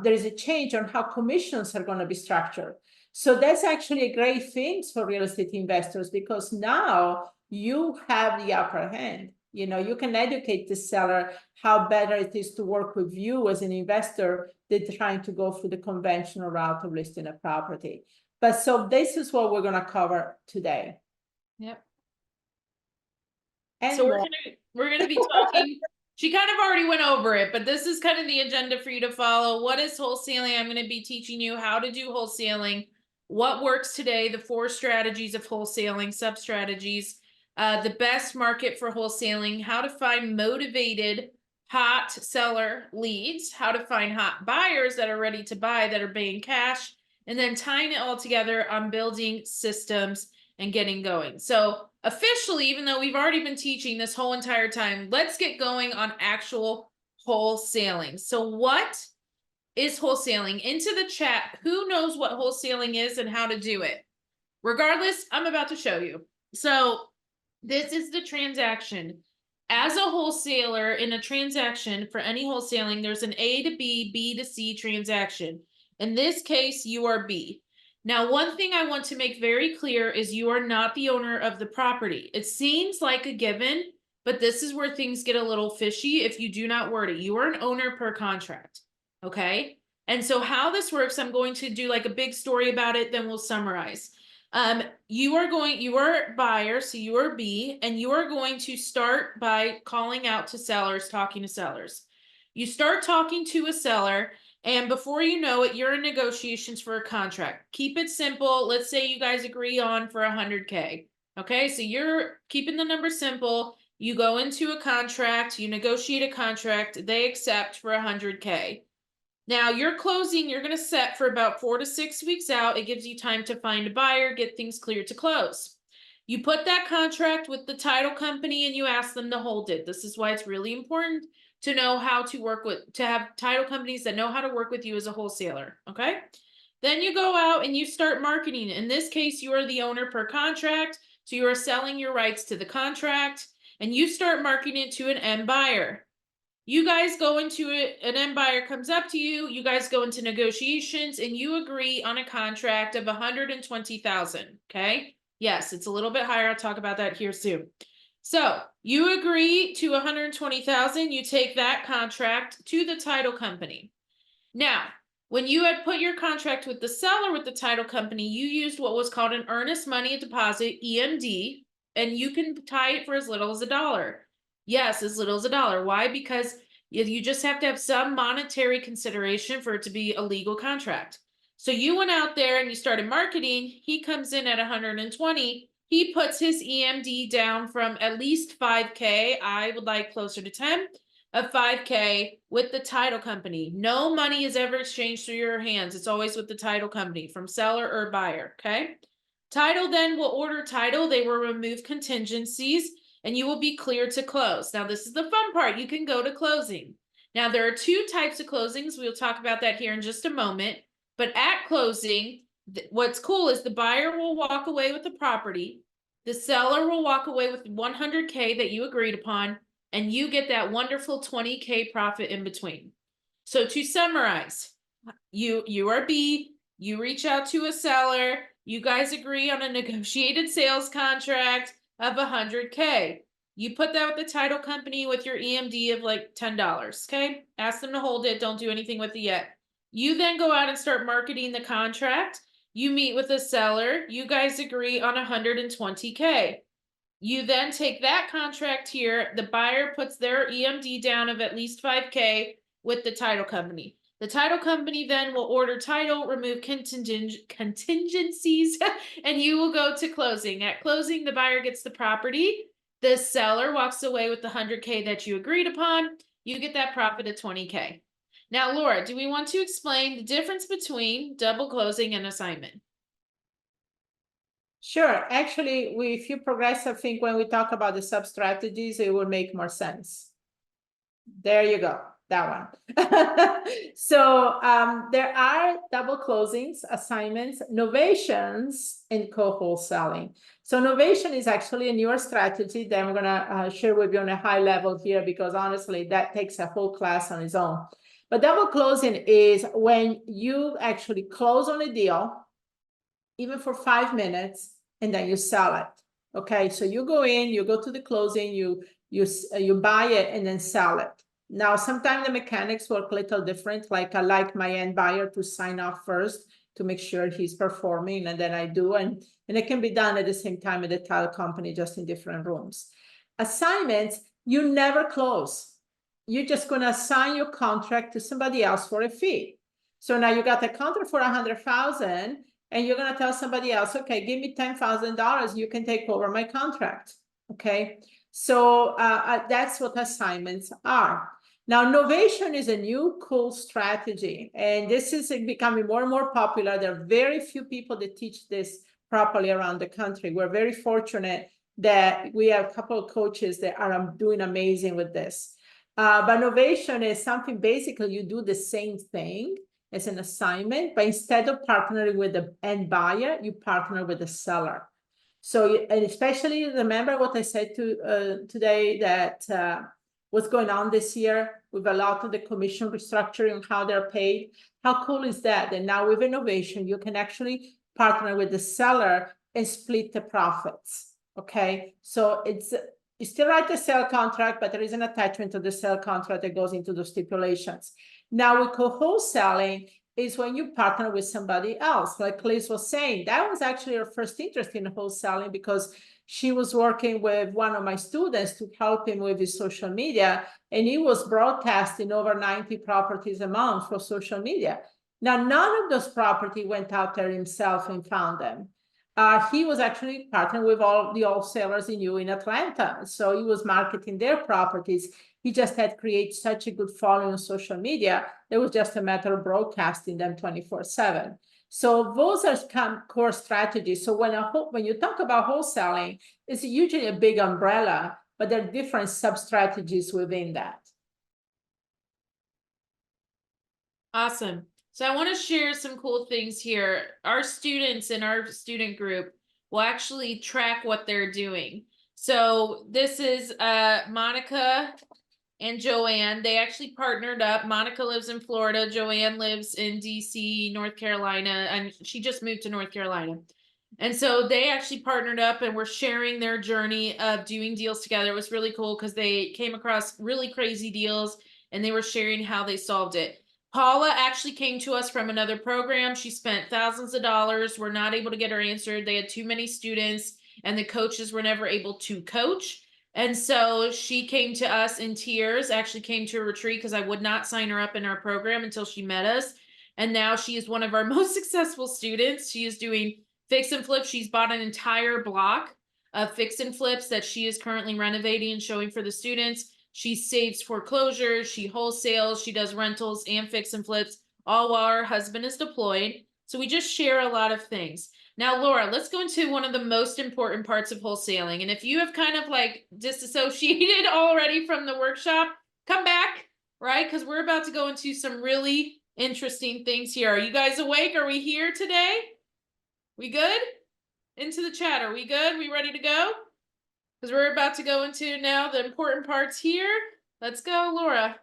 there is a change on how commissions are going to be structured. So that's actually a great thing for real estate investors, because now you have the upper hand. You can educate the seller how better it is to work with you as an investor than trying to go through the conventional route of listing a property. But so this is what we're going to cover today. Yep. And So more. we're gonna be talking. She kind of already went over it, but this is kind of the agenda for you to follow. What is wholesaling? I'm going to be teaching you how to do wholesaling, what works today, the 4 strategies of wholesaling, sub strategies, the best market for wholesaling, how to find motivated hot seller leads, how to find hot buyers that are ready to buy, that are paying cash, and then tying it all together on building systems and getting going. So officially, even though we've already been teaching this whole entire time, let's get going on actual wholesaling. So what is wholesaling? Into the chat, who knows what wholesaling is and how to do it? Regardless, I'm about to show you. So this is the transaction. As a wholesaler in a transaction for any wholesaling, there's an A to B, B to C transaction. In this case, you are B. Now, one thing I want to make very clear is you are not the owner of the property. It seems like a given, but this is where things get a little fishy if you do not word it. You are an owner per contract, okay? And so how this works, I'm going to do like a big story about it, then we'll summarize. You are a buyer, so you are B, and you are going to start by calling out to sellers, talking to sellers. You start talking to a seller, and before you know it, you're in negotiations for a contract. Keep it simple. Let's say you guys agree on for 100K. Okay, so you're keeping the number simple. You go into a contract, you negotiate a contract, they accept for 100K. Now your closing, you're going to set for about 4 to 6 weeks out. It gives you time to find a buyer, get things cleared to close. You put that contract with the title company and you ask them to hold it. This is why it's really important to know how to work with, to have title companies that know how to work with you as a wholesaler. Okay. Then you go out and you start marketing. In this case, you are the owner per contract. So you are selling your rights to the contract and you start marketing it to an end buyer. You guys go into it, an end buyer comes up to you, you guys go into negotiations and you agree on a contract of 120,000. Okay. Yes, it's a little bit higher. I'll talk about that here soon. So you agree to 120,000, you take that contract to the title company. Now, when you had put your contract with the seller with the title company, you used what was called an earnest money deposit, EMD, and you can tie it for as little as $1. Yes, as little as $1. Why? Because you just have to have some monetary consideration for it to be a legal contract. So you went out there and you started marketing. He comes in at 120. He puts his EMD down from at least 5K. I would like closer to 10 of 5K with the title company. No money is ever exchanged through your hands. It's always with the title company from seller or buyer. Okay. Title then will order title. They will remove contingencies and you will be cleared to close. Now, this is the fun part. You can go to closing. Now, there are 2 types of closings. We'll talk about that here in just a moment. But at closing, what's cool is the buyer will walk away with the property. The seller will walk away with 100K that you agreed upon, and you get that wonderful 20K profit in between. So to summarize, you are B, you reach out to a seller, you guys agree on a negotiated sales contract of 100K. You put that with the title company with your EMD of like $10, okay? Ask them to hold it, don't do anything with it yet. You then go out and start marketing the contract. You meet with a seller, you guys agree on 120K. You then take that contract here, the buyer puts their EMD down of at least 5K with the title company. The title company then will order title, remove contingencies, and you will go to closing. At closing, the buyer gets the property. The seller walks away with the 100K that you agreed upon. You get that profit of 20K. Now, Laura, do we want to explain the difference between double closing and assignment? Sure. Actually, if you progress, I think when we talk about the sub strategies, it will make more sense. There you go, that one. So there are double closings, assignments, novations, and co-wholesaling. So novation is actually a newer strategy that I'm gonna share with you on a high level here, because honestly, that takes a whole class on its own. But double closing is when you actually close on a deal, even for 5 minutes, and then you sell it. Okay, so you go in, you go to the closing, you buy it and then sell it. Now, sometimes the mechanics work a little different. Like I like my end buyer to sign off first to make sure he's performing, and then I do, and it can be done at the same time at the title company, just in different rooms. Assignments, you never close. You're just gonna assign your contract to somebody else for a fee. So now you got a contract for 100,000, and you're gonna tell somebody else, okay, give me $10,000, you can take over my contract. Okay, so that's what assignments are. Now, novation is a new cool strategy, and this is becoming more and more popular. There are very few people that teach this properly around the country. We're very fortunate that we have a couple of coaches that are doing amazing with this. But novation is something, basically you do the same thing as an assignment, but instead of partnering with the end buyer, you partner with the seller. So, and especially remember what I said today, that what's going on this year with a lot of the commission restructuring and how they're paid. How cool is that? And now with innovation, you can actually partner with the seller and split the profits. Okay, so you still write the sale contract, but there is an attachment to the sale contract that goes into the stipulations. Now with co-wholesaling is when you partner with somebody else. Like Liz was saying, that was actually her first interest in wholesaling, because she was working with one of my students to help him with his social media, and he was broadcasting over 90 properties a month for social media. Now, none of those properties went out there himself and found them. He was actually partnering with all the wholesalers he knew in Atlanta. So he was marketing their properties. He just had created such a good following on social media. It was just a matter of broadcasting them 24/7. So those are core strategies. So when you talk about wholesaling, it's usually a big umbrella, but there are different sub-strategies within that. Awesome. So I want to share some cool things here. Our students in our student group will actually track what they're doing. So this is Monica and Joanne. They actually partnered up. Monica lives in Florida. Joanne lives in DC, North Carolina, and she just moved to North Carolina. And so they actually partnered up and were sharing their journey of doing deals together. It was really cool because they came across really crazy deals and they were sharing how they solved it. Paula actually came to us from another program. She spent thousands of dollars. We're not able to get her answered. They had too many students and the coaches were never able to coach. And so she came to us in tears, actually came to a retreat because I would not sign her up in our program until she met us. And now she is one of our most successful students. She is doing fix and flip. She's bought an entire block of fix and flips that she is currently renovating and showing for the students. She saves foreclosures, she wholesales, she does rentals and fix and flips, all while her husband is deployed. So we just share a lot of things. Now, Laura, let's go into one of the most important parts of wholesaling. And if you have kind of like disassociated already from the workshop, come back, right? Because we're about to go into some really interesting things here. Are you guys awake? Are we here today? We good? Into the chat. Are we good? We ready to go? Because we're about to go into now the important parts here. Let's go, Laura.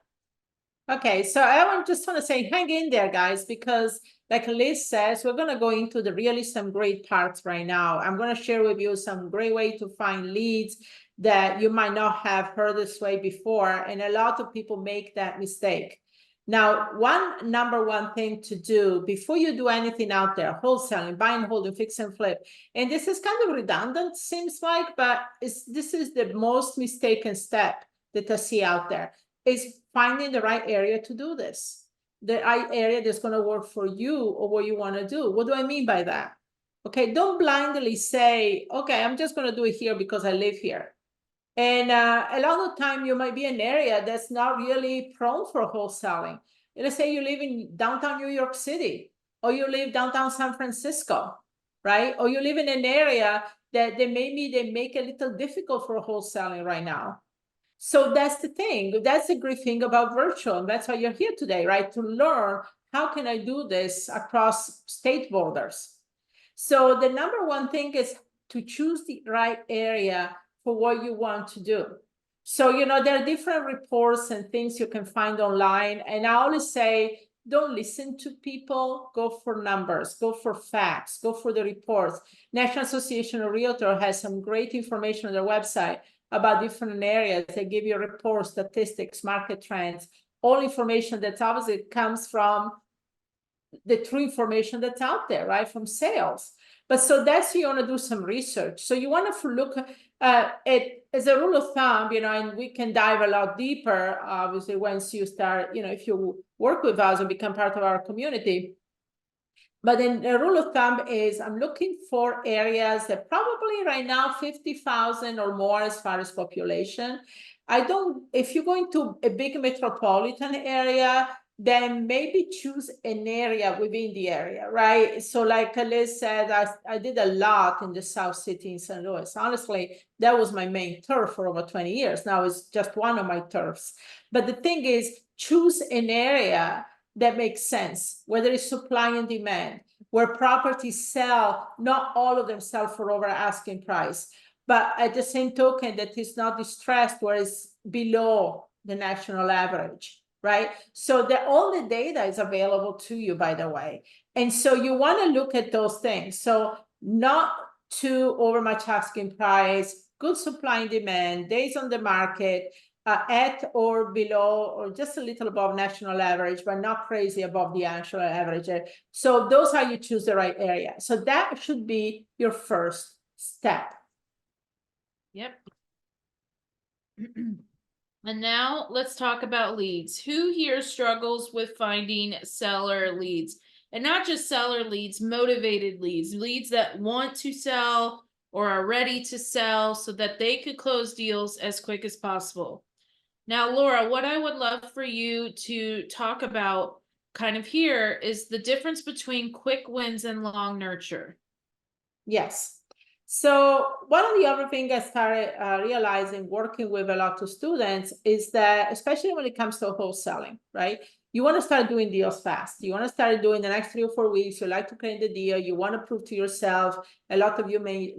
Okay, so just want to say, hang in there, guys, because like Liz says, we're going to go into the really some great parts right now. I'm going to share with you some great way to find leads that you might not have heard this way before. And a lot of people make that mistake. Now, number one thing to do before you do anything out there, wholesaling, buy and hold, and fix and flip. And this is kind of redundant, seems like, but this is the most mistaken step that I see out there, is finding the right area to do this. The right area that's going to work for you or what you want to do. What do I mean by that? Okay, don't blindly say, okay, I'm just going to do it here because I live here. And a lot of time you might be in an area that's not really prone for wholesaling. Let's say you live in downtown New York City, or you live downtown San Francisco. right? Or you live in an area that maybe they make it a little difficult for wholesaling right now. So that's the thing. That's the great thing about virtual. And that's why you're here today, right? To learn how can I do this across state borders. So the number one thing is to choose the right area for what you want to do. So, there are different reports and things you can find online. And I always say, don't listen to people, go for numbers, go for facts, go for the reports. National Association of Realtors has some great information on their website about different areas. They give you reports, statistics, market trends, all information that obviously comes from the true information that's out there, right? From sales. But so that's, you want to do some research. So you want to look at as a rule of thumb, and we can dive a lot deeper, obviously, once you start, if you work with us and become part of our community. But then the rule of thumb is I'm looking for areas that probably right now 50,000 or more as far as population. If you're going to a big metropolitan area, then maybe choose an area within the area, right? So like Liz said, I did a lot in the South City in St. Louis. Honestly, that was my main turf for over 20 years. Now it's just one of my turfs. But the thing is, choose an area that makes sense, whether it's supply and demand, where properties sell, not all of them sell for over asking price, but at the same token that is not distressed where it's below the national average, right? So all the data is available to you, by the way. And so you want to look at those things. So not too over much asking price, good supply and demand, days on the market, at or below or just a little above national average, but not crazy above the national average. So those are you choose the right area. So that should be your first step. Yep. And now let's talk about leads. Who here struggles with finding seller leads? And not just seller leads, motivated leads, leads that want to sell or are ready to sell so that they could close deals as quick as possible. Now, Laura, what I would love for you to talk about kind of here is the difference between quick wins and long nurture. Yes. So one of the other things I started realizing working with a lot of students is that, especially when it comes to wholesaling, right? You want to start doing deals fast. You want to start doing the next 3 or 4 weeks. You like to claim the deal. You want to prove to yourself. A lot of you may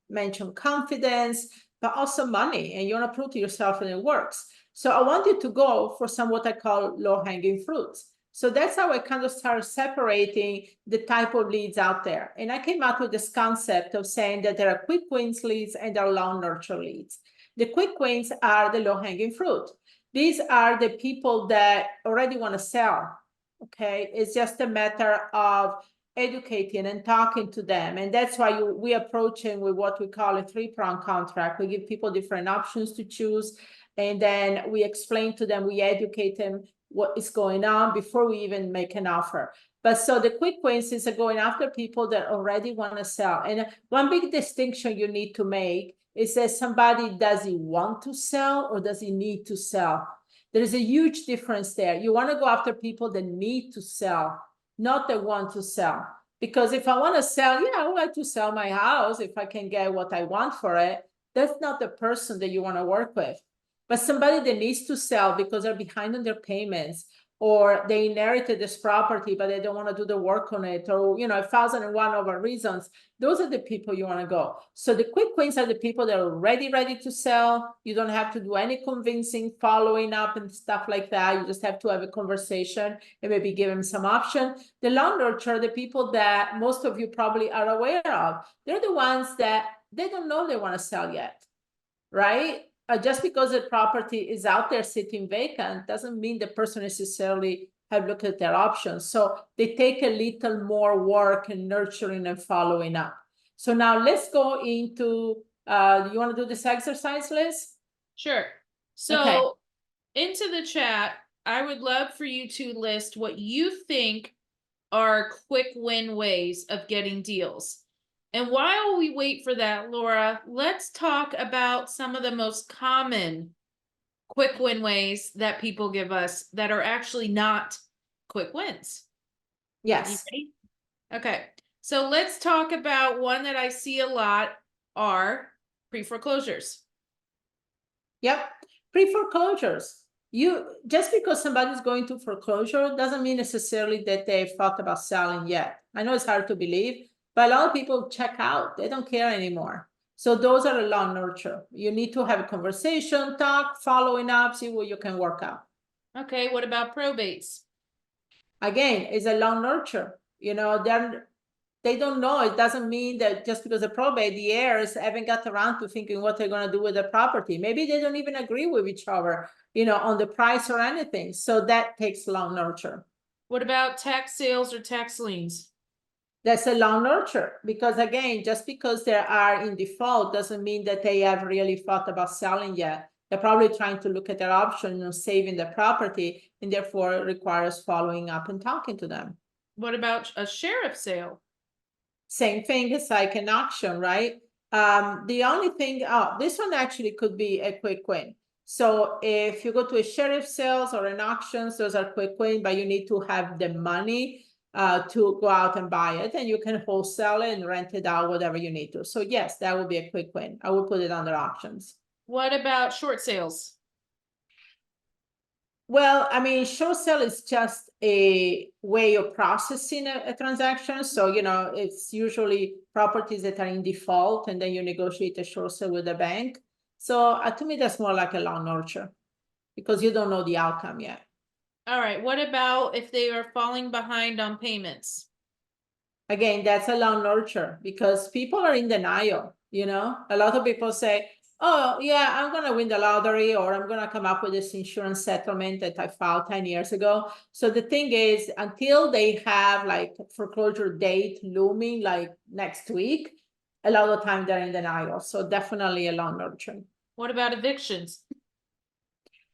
mention confidence, but also money. And you want to prove to yourself that it works. So I want you to go for some what I call low-hanging fruits. So that's how I kind of started separating the type of leads out there. And I came up with this concept of saying that there are quick wins leads and there are long nurture leads. The quick wins are the low-hanging fruit. These are the people that already want to sell. Okay, it's just a matter of educating and talking to them. And that's why we approaching with what we call a 3-prong contract. We give people different options to choose. And then we explain to them, we educate them what is going on before we even make an offer. But so the quick wins is going after people that already want to sell. And one big distinction you need to make is that somebody, does he want to sell or does he need to sell? There's a huge difference there. You want to go after people that need to sell, not that want to sell. Because if I want to sell, yeah, I would like to sell my house if I can get what I want for it. That's not the person that you want to work with. But somebody that needs to sell because they're behind on their payments, or they inherited this property, but they don't want to do the work on it, or 1,001 other reasons. Those are the people you want to go. So the quick wins are the people that are ready to sell. You don't have to do any convincing, following up and stuff like that. You just have to have a conversation and maybe give them some option. The long nurture are the people that most of you probably are aware of. They're the ones that they don't know they want to sell yet, right? Just because the property is out there sitting vacant doesn't mean the person necessarily have looked at their options. So they take a little more work and nurturing and following up. So now let's go into, you want to do this exercise, Liz? Sure. So okay. Into the chat, I would love for you to list what you think are quick win ways of getting deals. And while we wait for that, Laura, let's talk about some of the most common quick win ways that people give us that are actually not quick wins. Yes. Okay. So let's talk about one that I see a lot are pre-foreclosures. Yep, pre-foreclosures. You just because somebody's going to foreclosure doesn't mean necessarily that they've thought about selling yet. I know it's hard to believe, but a lot of people check out. They don't care anymore. So those are a long nurture. You need to have a conversation, talk, following up, see what you can work out. Okay, what about probates? Again, it's a long nurture. You know, they don't know. It doesn't mean that just because of probate, the heirs haven't got around to thinking what they're going to do with the property. Maybe they don't even agree with each other, you know, on the price or anything. So that takes long nurture. What about tax sales or tax liens? That's a long nurture because again, just because they are in default doesn't mean that they have really thought about selling yet. They're probably trying to look at their option of saving the property, and therefore it requires following up and talking to them. What about a sheriff sale? Same thing, it's like an auction, right? The only thing, this one actually could be a quick win. So if you go to a sheriff sales or an auctions, those are quick win, but you need to have the money to go out and buy it, and you can wholesale it and rent it out, whatever you need to. So yes, that would be a quick win. I would put it under auctions. What about short sales? Well, I mean, short sale is just a way of processing a transaction. So, you know, it's usually properties that are in default and then you negotiate a short sale with the bank. So to me, that's more like a long nurture because you don't know the outcome yet. All right, what about if they are falling behind on payments? Again, that's a long nurture because people are in denial. You know, a lot of people say, oh, yeah, I'm going to win the lottery or I'm going to come up with this insurance settlement that I filed 10 years ago. So the thing is, until they have like foreclosure date looming like next week, a lot of the time they're in denial. So definitely a long nurture. What about evictions?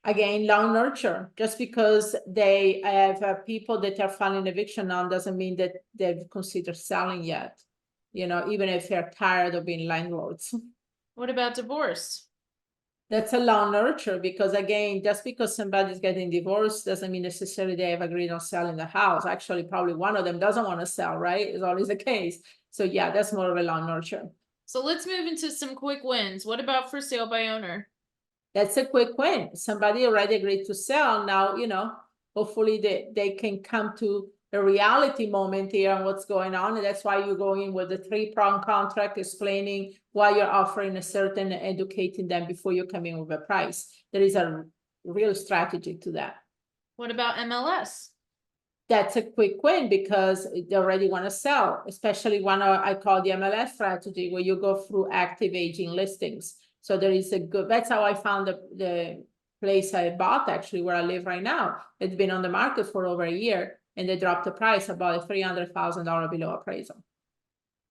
Again, long nurture. Just because they have people that are filing eviction on doesn't mean that they've considered selling yet. You know, even if they're tired of being landlords. What about divorce? That's a long nurture because again, just because somebody's getting divorced doesn't mean necessarily they have agreed on selling the house. Actually, probably one of them doesn't want to sell, right? It's always the case. So yeah, that's more of a long nurture. So let's move into some quick wins. What about for sale by owner? That's a quick win. Somebody already agreed to sell. Now, you know, hopefully they can come to a reality moment here on what's going on. And that's why you go in with the 3-prong contract, explaining why you're offering a certain, educating them before you come in with a price. There is a real strategy to that. What about MLS? That's a quick win because they already want to sell, especially one I call the MLS strategy, where you go through active aging listings. So there is a good, that's how I found the place I bought actually where I live right now. It's been on the market for over a year and they dropped the price about $300,000 below appraisal.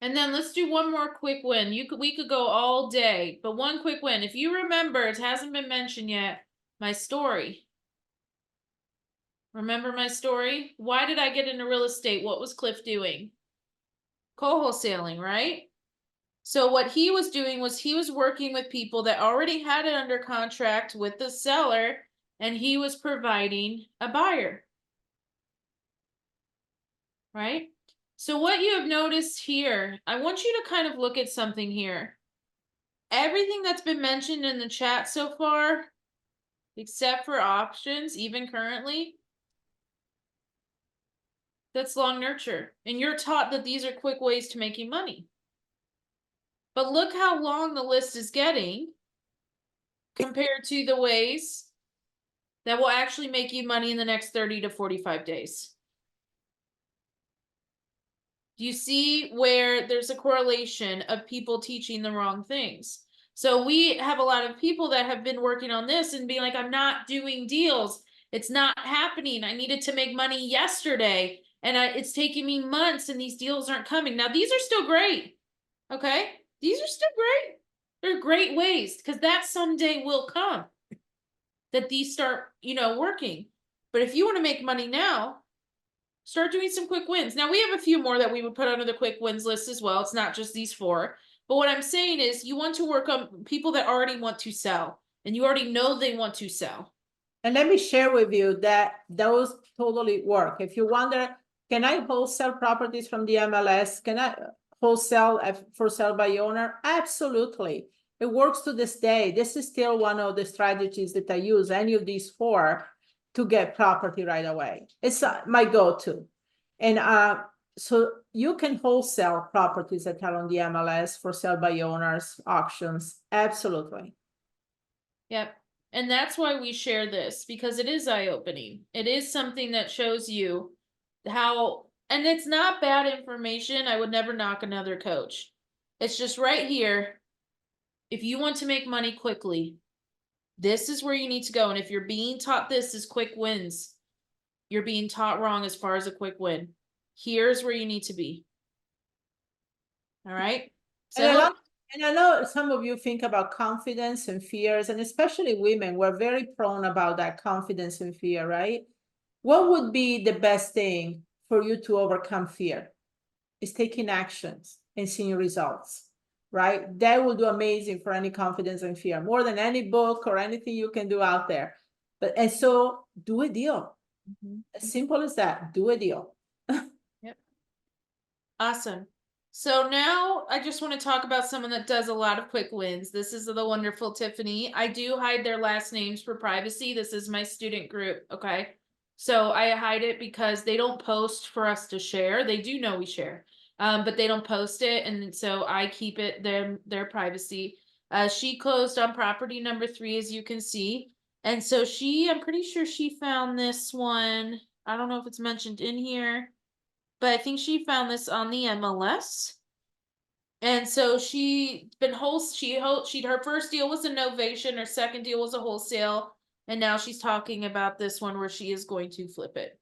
And then let's do one more quick win. We could go all day, but one quick win. If you remember, it hasn't been mentioned yet, my story. Remember my story? Why did I get into real estate? What was Cliff doing? Co-wholesaling, right? So what he was doing was he was working with people that already had it under contract with the seller, and he was providing a buyer. Right? So what you have noticed here, I want you to kind of look at something here. Everything that's been mentioned in the chat so far, except for options, even currently, that's long nurture. And you're taught that these are quick ways to making money. But look how long the list is getting compared to the ways that will actually make you money in the next 30 to 45 days. Do you see where there's a correlation of people teaching the wrong things? So we have a lot of people that have been working on this and being like, I'm not doing deals. It's not happening. I needed to make money yesterday and it's taking me months and these deals aren't coming. Now, these are still great. Okay. These are still great. They're great ways because that someday will come that these start, working. But if you want to make money now, start doing some quick wins. Now, we have a few more that we would put under the quick wins list as well. It's not just these 4. But what I'm saying is you want to work on people that already want to sell and you already know they want to sell. And let me share with you that those totally work. If you wonder, Can I wholesale properties from the MLS? Can I wholesale for sale by owner? Absolutely. It works to this day. This is still one of the strategies that I use, any of these four, to get property right away. It's my go-to. And so you can wholesale properties that are on the MLS for sale by owners, auctions. Absolutely. Yep. And that's why we share this, because it is eye-opening. It is something that shows you how, and it's not bad information. I would never knock another coach. It's just right here. If you want to make money quickly, this is where you need to go. And if you're being taught this as quick wins, you're being taught wrong as far as a quick win. Here's where you need to be. All right. So and I know some of you think about confidence and fears, and especially women, we're very prone about that confidence and fear, right? What would be the best thing for you to overcome fear? Is taking actions and seeing results, right? That will do amazing for any confidence and fear, more than any book or anything you can do out there. But and so do a deal. As simple as that. Do a deal. Yep. Awesome. So now I just want to talk about someone that does a lot of quick wins. This is the wonderful Tiffany. I do hide their last names for privacy. This is my student group. Okay. So I hide it because they don't post for us to share. They do know we share, but they don't post it. And so I keep it their privacy. She closed on property number 3, as you can see. And so I'm pretty sure she found this one. I don't know if it's mentioned in here, but I think she found this on the MLS. And so her first deal was a novation, her second deal was a wholesale, and now she's talking about this one where she is going to flip it.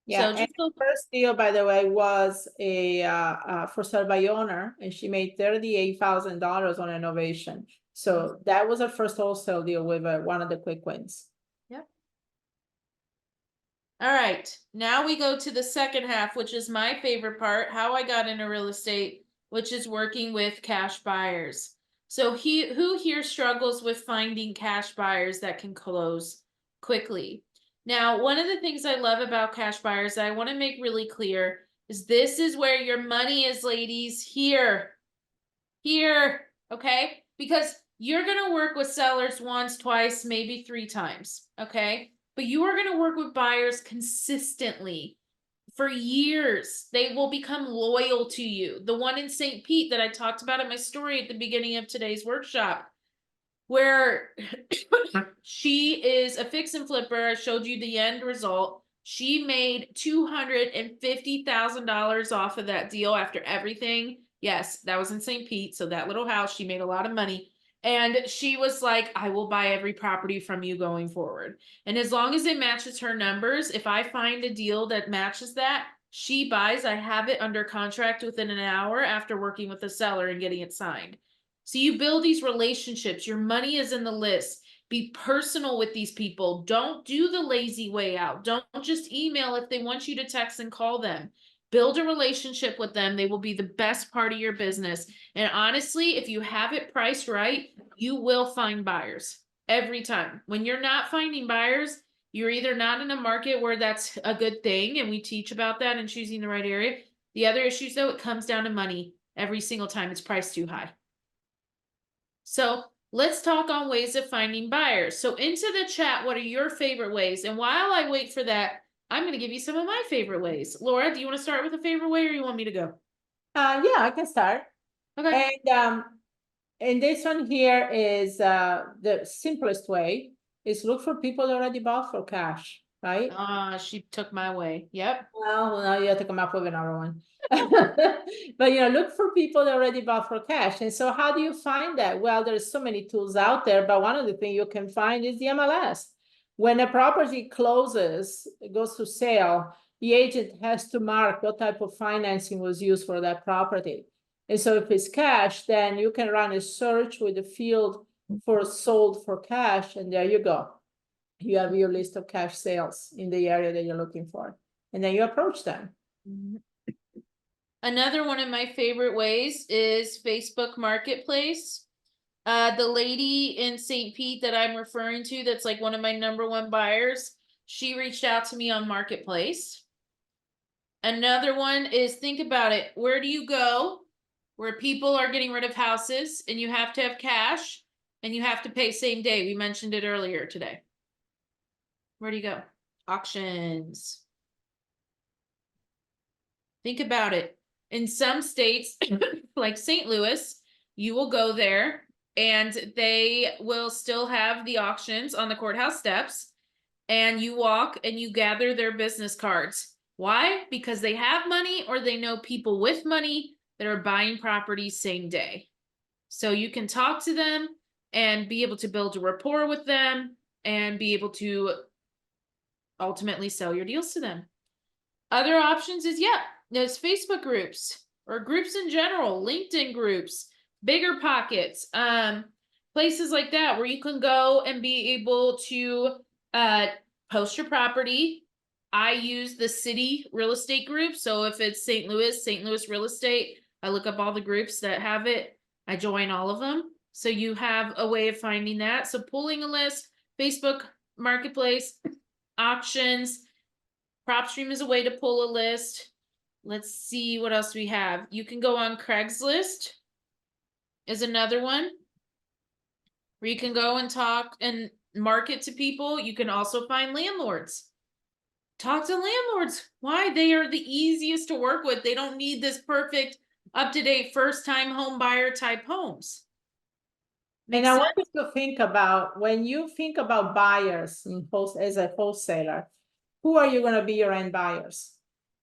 Yeah, So and the first deal, by the way, was a for sale by owner, and she made $38,000 on innovation. So that was her first wholesale deal with one of the quick wins. Yep. All right, now we go to the second half, which is my favorite part, how I got into real estate, which is working with cash buyers. So who here struggles with finding cash buyers that can close quickly? Now, one of the things I love about cash buyers that I want to make really clear is this is where your money is, ladies, here, okay? Because you're going to work with sellers once, twice, maybe 3 times, okay? But you are going to work with buyers consistently for years. They will become loyal to you. The one in St. Pete that I talked about in my story at the beginning of today's workshop, where she is a fix and flipper. I showed you the end result. She made $250,000 off of that deal after everything. Yes, that was in St. Pete. So that little house, she made a lot of money. And she was like, I will buy every property from you going forward. And as long as it matches her numbers, if I find a deal that matches that, she buys. I have it under contract within an hour after working with the seller and getting it signed. So you build these relationships. Your money is in the list. Be personal with these people. Don't do the lazy way out. Don't just email if they want you to text and call them. Build a relationship with them. They will be the best part of your business. And honestly, if you have it priced right, you will find buyers every time. When you're not finding buyers, you're either not in a market where that's a good thing, and we teach about that and choosing the right area. The other issues, though, it comes down to money every single time. It's priced too high. So let's talk on ways of finding buyers. So into the chat, what are your favorite ways? And while I wait for that, I'm going to give you some of my favorite ways. Laura, do you want to start with a favorite way, or you want me to go? Yeah, I can start. Okay. And this one here is the simplest way is look for people that already bought for cash, right? She took my way. Yep. Well, now you have to come up with another one. But look for people that already bought for cash. And so how do you find that? Well, there's so many tools out there, but one of the things you can find is the MLS. When a property closes, it goes to sale, the agent has to mark what type of financing was used for that property. And so if it's cash, then you can run a search with the field for sold for cash, and there you go. You have your list of cash sales in the area that you're looking for, and then you approach them. Another one of my favorite ways is Facebook Marketplace. The lady in St. Pete that I'm referring to, that's like one of my #1 buyers, she reached out to me on Marketplace. Another one is, think about it. Where do you go where people are getting rid of houses and you have to have cash and you have to pay same day? We mentioned it earlier today. Where do you go? Auctions. Think about it. In some states, like St. Louis, you will go there and they will still have the auctions on the courthouse steps, and you walk and you gather their business cards. Why? Because they have money or they know people with money that are buying properties same day. So you can talk to them and be able to build a rapport with them and be able to ultimately sell your deals to them. Other options is, yeah, there's Facebook groups or groups in general, LinkedIn groups, Bigger Pockets, places like that where you can go and be able to post your property. I use the city real estate group. So if it's St. Louis real estate, I look up all the groups that have it. I join all of them. So you have a way of finding that. So pulling a list, Facebook Marketplace, auctions, PropStream is a way to pull a list. Let's see what else we have. You can go on Craigslist is another one where you can go and talk and market to people. You can also find landlords. Talk to landlords. Why? They are the easiest to work with. They don't need this perfect, up-to-date, first-time home buyer type homes. And I want you to think about, when you think about buyers as a wholesaler, who are you going to be your end buyers?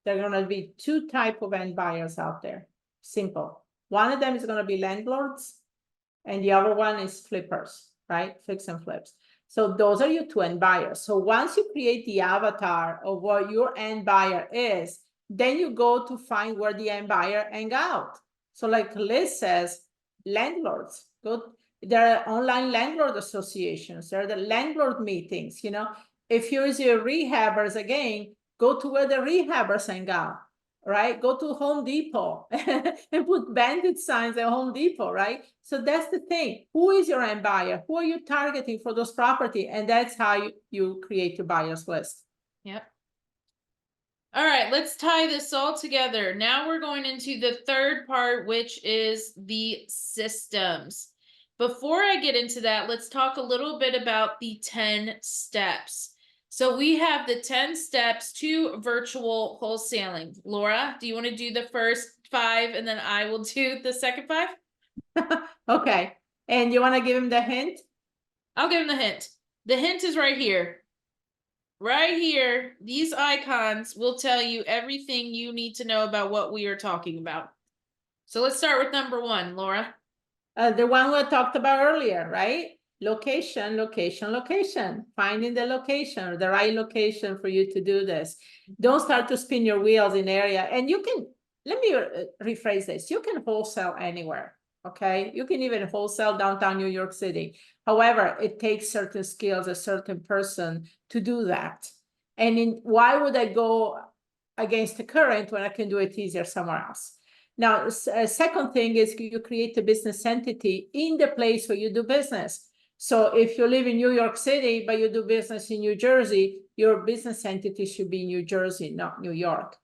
There are going to be two types of end buyers out there. Simple. One of them is going to be landlords, and the other one is flippers, right? Fix and flips. So those are your two end buyers. So once you create the avatar of what your end buyer is, then you go to find where the end buyer hang out. So like Liz says, landlords, there are online landlord associations, there are the landlord meetings, If you use your rehabbers again, go to where the rehabbers hang out, right? Go to Home Depot and put bandit signs at Home Depot, right? So that's the thing. Who is your end buyer? Who are you targeting for those property? And that's how you create your buyers list. Yep. All right, let's tie this all together. Now we're going into the third part, which is the systems. Before I get into that, let's talk a little bit about the 10 steps. So we have the 10 steps to virtual wholesaling. Laura, do you want to do the first 5 and then I will do the second 5? Okay. And you want to give him the hint? I'll give him the hint. The hint is right here. Right here, these icons will tell you everything you need to know about what we are talking about. So let's start with number 1, Laura. The one we talked about earlier, right? Location, location, location. Finding the location, the right location for you to do this. Don't start to spin your wheels in area. And you can, let me rephrase this. You can wholesale anywhere, okay? You can even wholesale downtown New York City. However, it takes certain skills, a certain person to do that. And why would I go against the current when I can do it easier somewhere else? Now, a second thing is you create a business entity in the place where you do business. So if you live in New York City, but you do business in New Jersey, your business entity should be in New Jersey, not New York.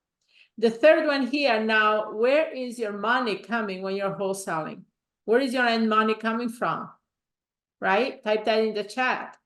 The third one here, now, where is your money coming when you're wholesaling? Where is your end money coming from? Right? Type that in the chat.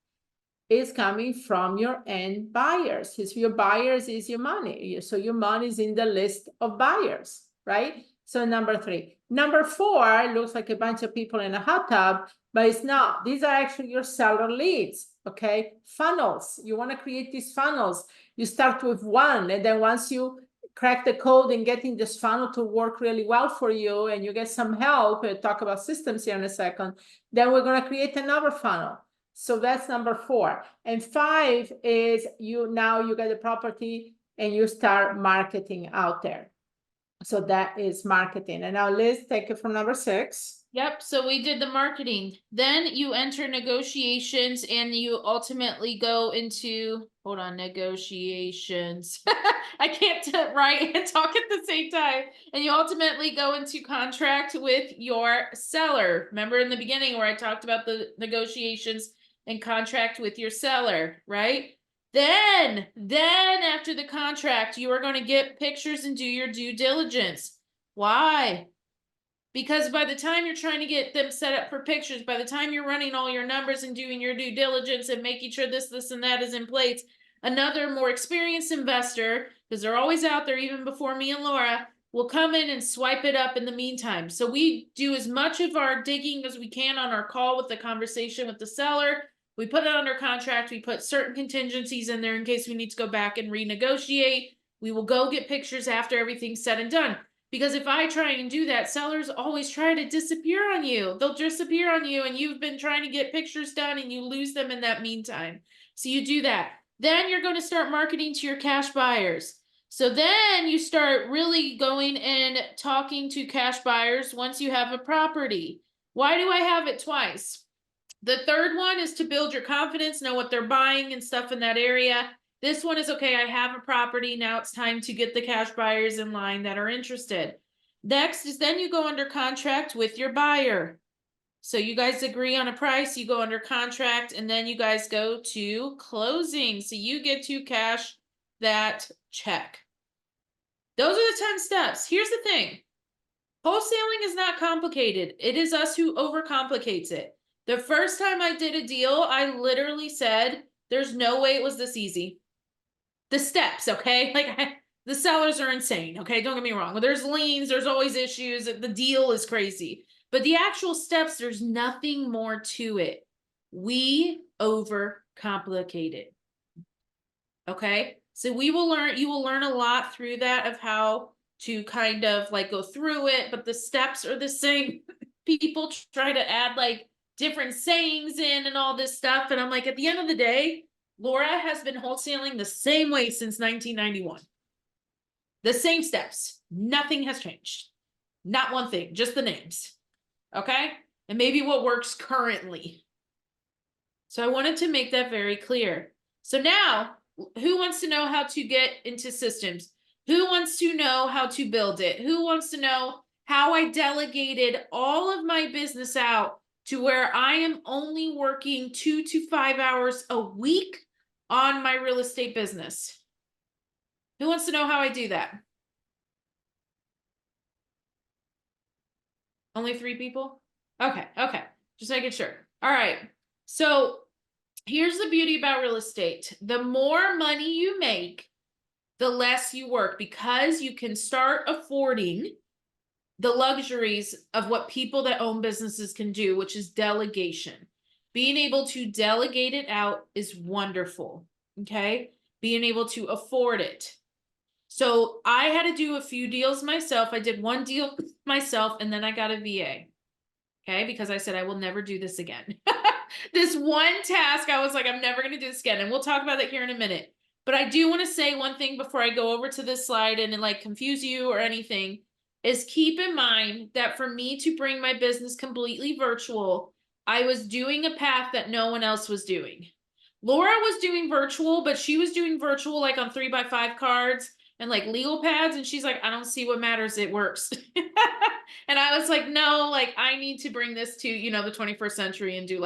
It's coming from your end buyers. Your buyers is your money. So your money is in the list of buyers, right? So number 3. Number 4 looks like a bunch of people in a hot tub, but it's not. These are actually your seller leads, okay? Funnels. You want to create these funnels. You start with 1, and then once you crack the code and getting this funnel to work really well for you, and you get some help, we'll talk about systems here in a second, then we're going to create another funnel. So that's number 4. And 5 is you get the property and you start marketing out there. So that is marketing. And now Liz, take it from number 6. Yep. So we did the marketing. Then you enter negotiations and you ultimately go into, hold on, negotiations. I can't write and talk at the same time. And you ultimately go into contract with your seller. Remember in the beginning where I talked about the negotiations and contract with your seller, right? Then after the contract, you are going to get pictures and do your due diligence. Why? Because by the time you're trying to get them set up for pictures, by the time you're running all your numbers and doing your due diligence and making sure this, and that is in place, another more experienced investor, because they're always out there even before me and Laura, will come in and swipe it up in the meantime. So we do as much of our digging as we can on our call with the conversation with the seller. We put it under contract. We put certain contingencies in there in case we need to go back and renegotiate. We will go get pictures after everything's said and done. Because if I try and do that, sellers always try to disappear on you. They'll disappear on you and you've been trying to get pictures done and you lose them in that meantime. So you do that. Then you're going to start marketing to your cash buyers. So then you start really going and talking to cash buyers once you have a property. Why do I have it twice? The third one is to build your confidence, know what they're buying and stuff in that area. This one is, okay, I have a property. Now it's time to get the cash buyers in line that are interested. Next is then you go under contract with your buyer. So you guys agree on a price, you go under contract, and then you guys go to closing. So you get to cash that check. Those are the 10 steps. Here's the thing. Wholesaling is not complicated. It is us who overcomplicates it. The first time I did a deal, I literally said, there's no way it was this easy. The steps, okay? The sellers are insane, okay? Don't get me wrong. There's liens, there's always issues. The deal is crazy. But the actual steps, there's nothing more to it. We overcomplicate it. Okay? So you will learn a lot through that of how to kind of go through it, but the steps are the same. People try to add different sayings in and all this stuff. And I'm like, at the end of the day, Laura has been wholesaling the same way since 1991. The same steps. Nothing has changed. Not one thing, just the names. Okay? And maybe what works currently. So I wanted to make that very clear. So now, who wants to know how to get into systems? Who wants to know how to build it? Who wants to know how I delegated all of my business out to where I am only working 2 to 5 hours a week on my real estate business? Who wants to know how I do that? Only 3 people? Okay. Just making sure. All right. So here's the beauty about real estate. The more money you make, the less you work, because you can start affording the luxuries of what people that own businesses can do, which is delegation. Being able to delegate it out is wonderful. Okay. Being able to afford it. So I had to do a few deals myself. I did one deal myself and then I got a VA. Okay. Because I said, I will never do this again. This one task, I was like, I'm never going to do this again. And we'll talk about that here in a minute. But I do want to say one thing before I go over to this slide and confuse you or anything, is keep in mind that for me to bring my business completely virtual, I was doing a path that no one else was doing. Laura was doing virtual, but she was doing virtual on 3x5 cards and legal pads. And she's like, I don't see what matters. It works. And I was like, no, I need to bring this to, the 21st century and do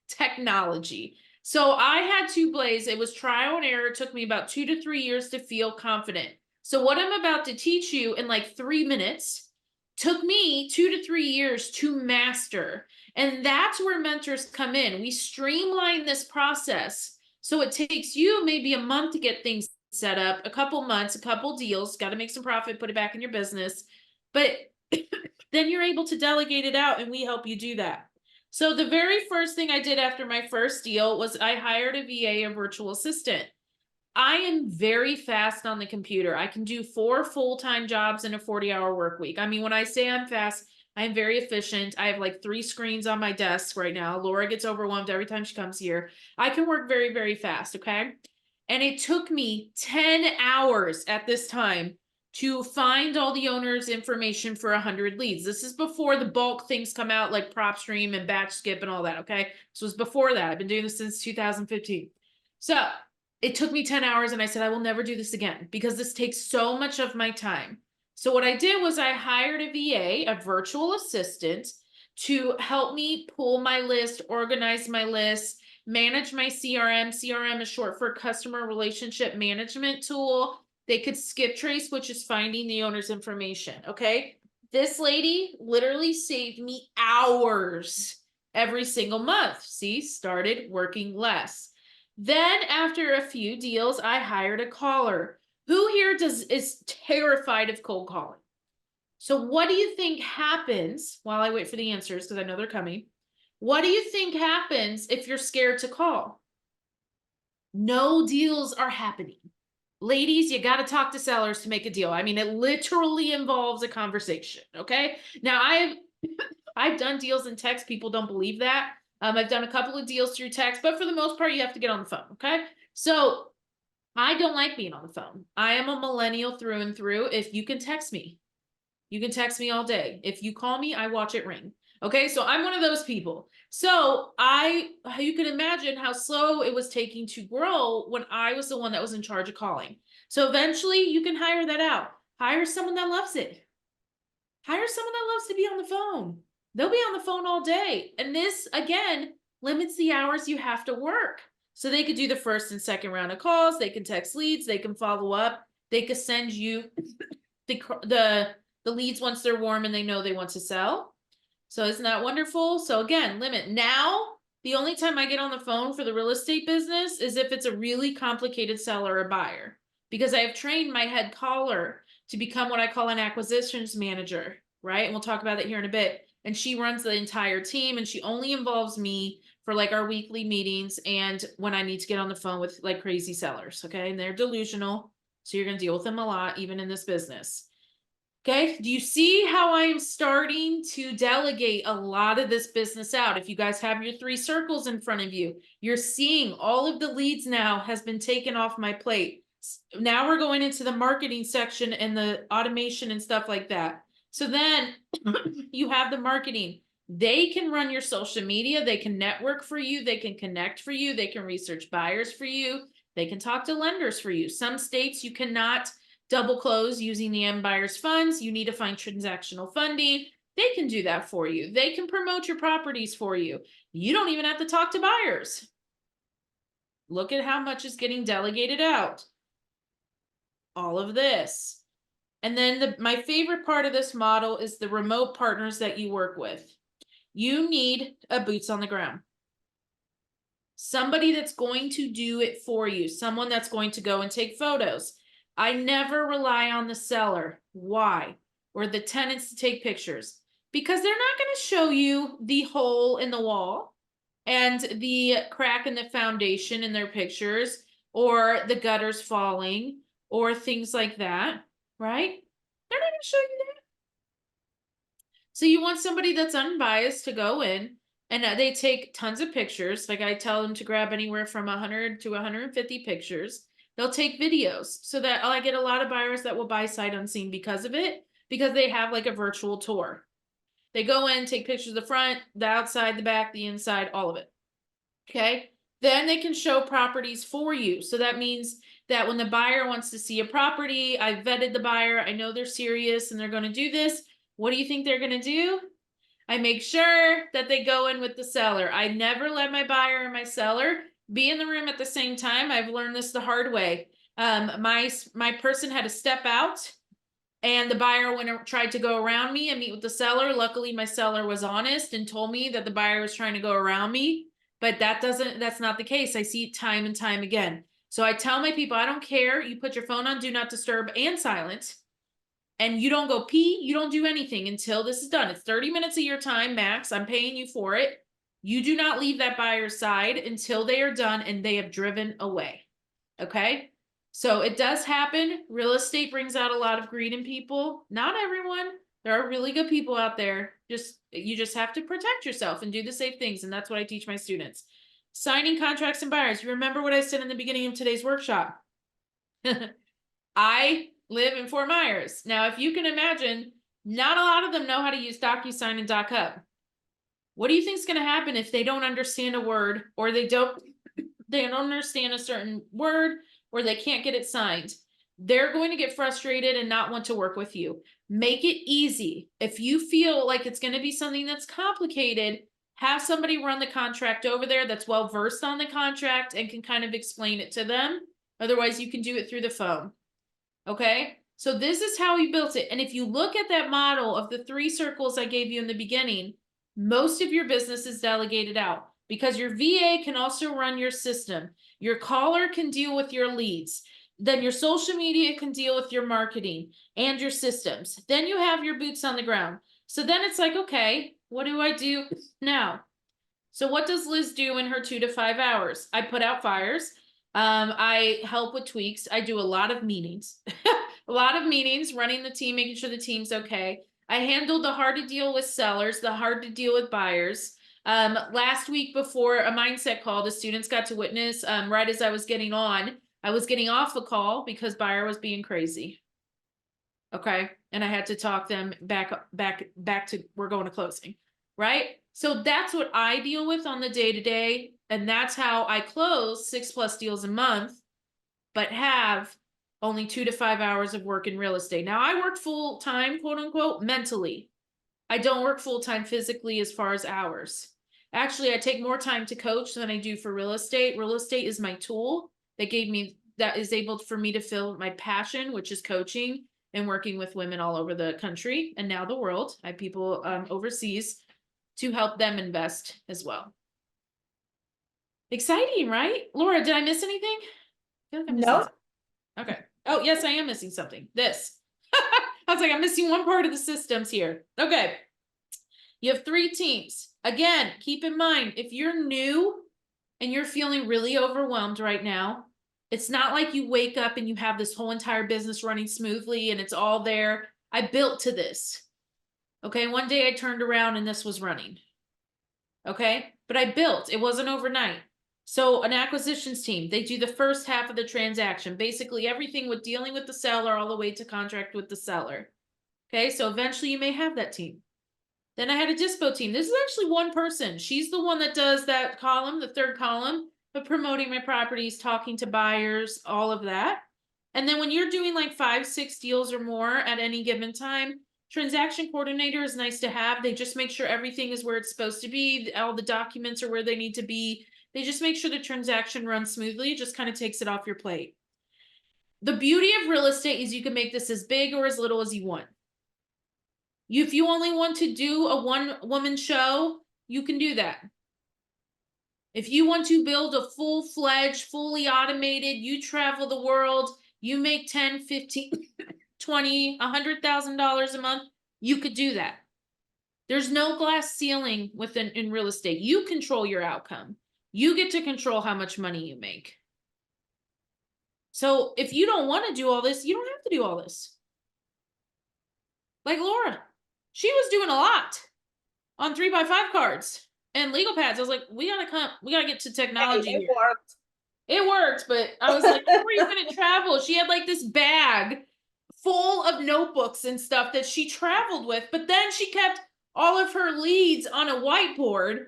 technology. So I had to blaze. It was trial and error. It took me about 2 to 3 years to feel confident. So what I'm about to teach you in 3 minutes took me 2 to 3 years to master. And that's where mentors come in. We streamline this process. So it takes you maybe a month to get things set up, a couple months, a couple deals, got to make some profit, put it back in your business. But then you're able to delegate it out and we help you do that. So the very first thing I did after my first deal was I hired a VA, a virtual assistant. I am very fast on the computer. I can do 4 full-time jobs in a 40-hour work week. I mean, when I say I'm fast, I'm very efficient. I have 3 screens on my desk right now. Laura gets overwhelmed every time she comes here. I can work very, very fast, okay? And it took me 10 hours at this time to find all the owner's information for 100 leads. This is before the bulk things come out like PropStream and Batch Skip and all that, okay? This was before that. I've been doing this since 2015. So it took me 10 hours and I said, I will never do this again because this takes so much of my time. So what I did was I hired a VA, a virtual assistant, to help me pull my list, organize my list, manage my CRM. CRM is short for customer relationship management tool. They could skip trace, which is finding the owner's information. Okay. This lady literally saved me hours every single month. See, started working less. Then after a few deals, I hired a caller. Who here is terrified of cold calling? So what do you think happens while I wait for the answers, because I know they're coming? What do you think happens if you're scared to call? No deals are happening. Ladies, you got to talk to sellers to make a deal. I mean, it literally involves a conversation. Okay. Now I've done deals in text. People don't believe that. I've done a couple of deals through text, but for the most part, you have to get on the phone. Okay. So I don't like being on the phone. I am a millennial through and through. If you can text me, you can text me all day. If you call me, I watch it ring. Okay, so I'm one of those people. So you can imagine how slow it was taking to grow when I was the one that was in charge of calling. So eventually you can hire that out. Hire someone that loves it. Hire someone that loves to be on the phone. They'll be on the phone all day. And this, again, limits the hours you have to work. So they could do the first and second round of calls. They can text leads. They can follow up. They could send you the leads once they're warm and they know they want to sell. So isn't that wonderful? So again, limit. Now, the only time I get on the phone for the real estate business is if it's a really complicated seller or buyer, because I have trained my head caller to become what I call an acquisitions manager, right? And we'll talk about it here in a bit. And she runs the entire team and she only involves me for like our weekly meetings and when I need to get on the phone with like crazy sellers, okay? And they're delusional. So you're going to deal with them a lot, even in this business. Okay, do you see how I'm starting to delegate a lot of this business out? If you guys have your 3 circles in front of you, you're seeing all of the leads now has been taken off my plate. Now we're going into the marketing section and the automation and stuff like that. So then you have the marketing. They can run your social media. They can network for you. They can connect for you. They can research buyers for you. They can talk to lenders for you. Some states you cannot double close using the end buyer's funds. You need to find transactional funding. They can do that for you. They can promote your properties for you. You don't even have to talk to buyers. Look at how much is getting delegated out. All of this. And then my favorite part of this model is the remote partners that you work with. You need a boots on the ground. Somebody that's going to do it for you. Someone that's going to go and take photos. I never rely on the seller. Why? Or the tenants to take pictures. Because they're not going to show you the hole in the wall and the crack in the foundation in their pictures, or the gutters falling, or things like that, right? They're not going to show you that. So you want somebody that's unbiased to go in and they take tons of pictures. Like I tell them to grab anywhere from 100 to 150 pictures. They'll take videos so that I get a lot of buyers that will buy sight unseen because of it, because they have like a virtual tour. They go in, take pictures of the front, the outside, the back, the inside, all of it. Okay. Then they can show properties for you. So that means that when the buyer wants to see a property, I vetted the buyer, I know they're serious and they're going to do this. What do you think they're going to do? I make sure that they go in with the seller. I never let my buyer and my seller be in the room at the same time. I've learned this the hard way. My person had to step out and the buyer tried to go around me and meet with the seller. Luckily, my seller was honest and told me that the buyer was trying to go around me, but that's not the case. I see it time and time again. So I tell my people, I don't care. You put your phone on do not disturb and silent. And you don't go pee, you don't do anything until this is done. It's 30 minutes of your time max. I'm paying you for it. You do not leave that buyer's side until they are done and they have driven away. Okay? So it does happen. Real estate brings out a lot of greed in people. Not everyone. There are really good people out there. You just have to protect yourself and do the safe things. And that's what I teach my students. Signing contracts and buyers. You remember what I said in the beginning of today's workshop. I live in Fort Myers. Now, if you can imagine, not a lot of them know how to use DocuSign and DocHub. What do you think is going to happen if they don't understand a word, or they don't understand a certain word, or they can't get it signed? They're going to get frustrated and not want to work with you. Make it easy. If you feel like it's going to be something that's complicated, have somebody run the contract over there that's well versed on the contract and can kind of explain it to them. Otherwise, you can do it through the phone. Okay, so this is how he built it. And if you look at that model of the 3 circles I gave you in the beginning, most of your business is delegated out because your VA can also run your system. Your caller can deal with your leads. Then your social media can deal with your marketing and your systems. Then you have your boots on the ground. So then it's like, okay, what do I do now? So what does Liz do in her 2 to 5 hours? I put out fires. I help with tweaks. I do a lot of meetings, a lot of meetings, running the team, making sure the team's okay. I handle the hard to deal with sellers, the hard to deal with buyers. Last week before a mindset call, the students got to witness, right as I was getting on, I was getting off the call because buyer was being crazy. Okay. And I had to talk them back to, we're going to closing, right? So that's what I deal with on the day to day. And that's how I close 6+ deals a month, but have only 2 to 5 hours of work in real estate. Now I work full time, quote unquote, mentally. I don't work full time physically as far as hours. Actually, I take more time to coach than I do for real estate. Real estate is my tool that is able for me to fill my passion, which is coaching and working with women all over the country and now the world. I have people overseas to help them invest as well. Exciting, right? Laura, did I miss anything? I feel like I'm missing No, something. Okay. Oh, yes, I am missing something. This. I was like, I'm missing one part of the systems here. Okay. You have 3 teams. Again, keep in mind, if you're new and you're feeling really overwhelmed right now, it's not like you wake up and you have this whole entire business running smoothly and it's all there. I built to this. Okay. One day I turned around and this was running. Okay. But I built, it wasn't overnight. So an acquisitions team, they do the first half of the transaction, basically everything with dealing with the seller all the way to contract with the seller. Okay. So eventually you may have that team. Then I had a dispo team. This is actually one person. She's the one that does that column, the 3rd column, of promoting my properties, talking to buyers, all of that. And then when you're doing like 5, 6 deals or more at any given time, transaction coordinator is nice to have. They just make sure everything is where it's supposed to be. All the documents are where they need to be. They just make sure the transaction runs smoothly. It just kind of takes it off your plate. The beauty of real estate is you can make this as big or as little as you want. If you only want to do a 1-woman show, you can do that. If you want to build a full-fledged, fully automated, you travel the world, you make 10, 15, 20, $100,000 a month, you could do that. There's no glass ceiling in real estate. You control your outcome. You get to control how much money you make. So if you don't want to do all this, you don't have to do all this. Like Laura. She was doing a lot on 3x5 cards and legal pads. I was like, we gotta get to technology. it worked. It worked, but I was like, how are you gonna travel? She had like this bag full of notebooks and stuff that she traveled with, but then she kept all of her leads on a whiteboard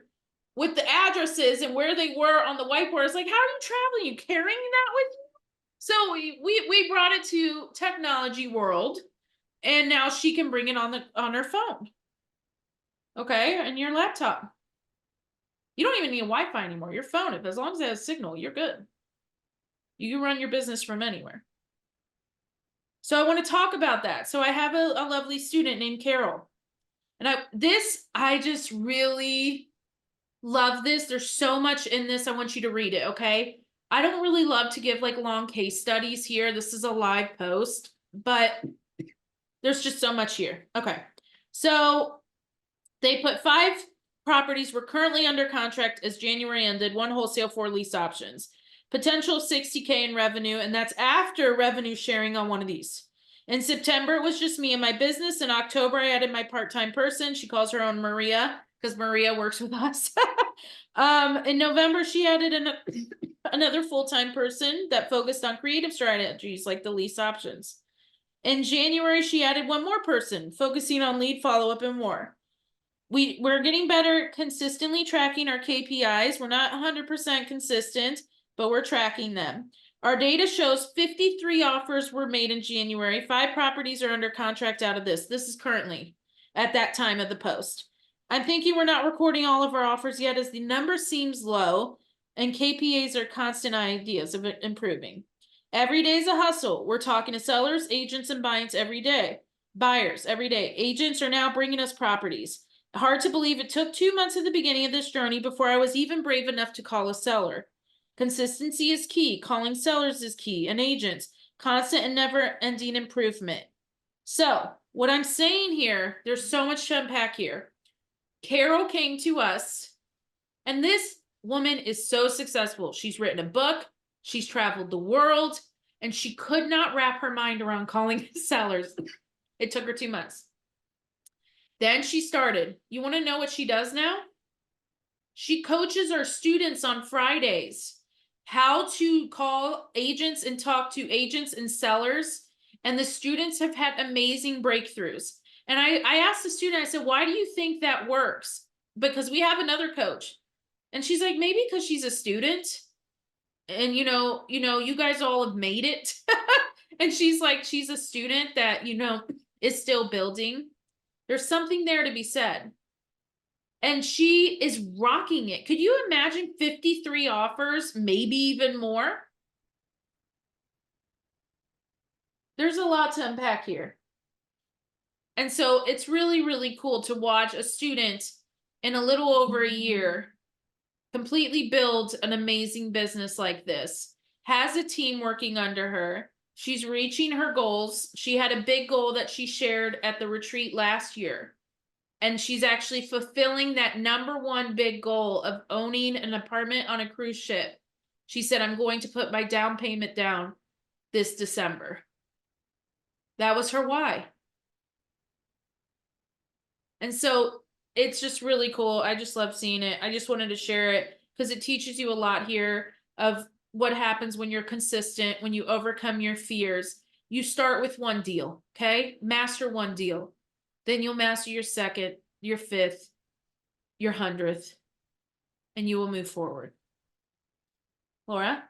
with the addresses and where they were on the whiteboard. It's like, how are you traveling? You carrying that with you? So we brought it to technology world. And now she can bring it on her phone. Okay, and your laptop. You don't even need Wi-Fi anymore. Your phone, as long as it has signal, you're good. You can run your business from anywhere. So I want to talk about that. So I have a lovely student named Carol. And I just really love this. There's so much in this. I want you to read it, okay? I don't really love to give like long case studies here. This is a live post, but there's just so much here. Okay. So they put 5 properties were currently under contract as January ended, 1 wholesale, 4 lease options. Potential $60K in revenue, and that's after revenue sharing on one of these. In September, it was just me and my business. In October, I added my part-time person. She calls her own Maria because Maria works with us. In November, she added another full-time person that focused on creative strategies like the lease options. In January, she added 1 more person, focusing on lead follow-up and more. We're getting better consistently tracking our KPIs. We're not 100% consistent, but we're tracking them. Our data shows 53 offers were made in January. 5 properties are under contract out of this. This is currently at that time of the post. I'm thinking we're not recording all of our offers yet as the number seems low and KPAs are constant ideas of improving. Every day is a hustle. We're talking to sellers, agents, and buyers every day. Buyers every day. Agents are now bringing us properties. Hard to believe it took 2 months at the beginning of this journey before I was even brave enough to call a seller. Consistency is key. Calling sellers is key, and agents. Constant and never-ending improvement. So, what I'm saying here, there's so much to unpack here. Carol came to us, and this woman is so successful. She's written a book, she's traveled the world, and she could not wrap her mind around calling sellers. It took her 2 months. Then she started. You want to know what she does now? She coaches our students on Fridays how to call agents and talk to agents and sellers. And the students have had amazing breakthroughs. And I asked the student, I said, why do you think that works? Because we have another coach. And she's like, maybe because she's a student. And you guys all have made it. And she's like, she's a student that, is still building. There's something there to be said. And she is rocking it. Could you imagine 53 offers, maybe even more? There's a lot to unpack here. And so it's really, really cool to watch a student in a little over a year completely build an amazing business like this, has a team working under her. She's reaching her goals. She had a big goal that she shared at the retreat last year. And she's actually fulfilling that #1 big goal of owning an apartment on a cruise ship. She said, I'm going to put my down payment down this December. That was her why. And so it's just really cool. I just love seeing it. I just wanted to share it because it teaches you a lot here of what happens when you're consistent, when you overcome your fears. You start with one deal, okay? Master one deal. Then you'll master your second, your fifth, your 100th, and you will move forward. Laura?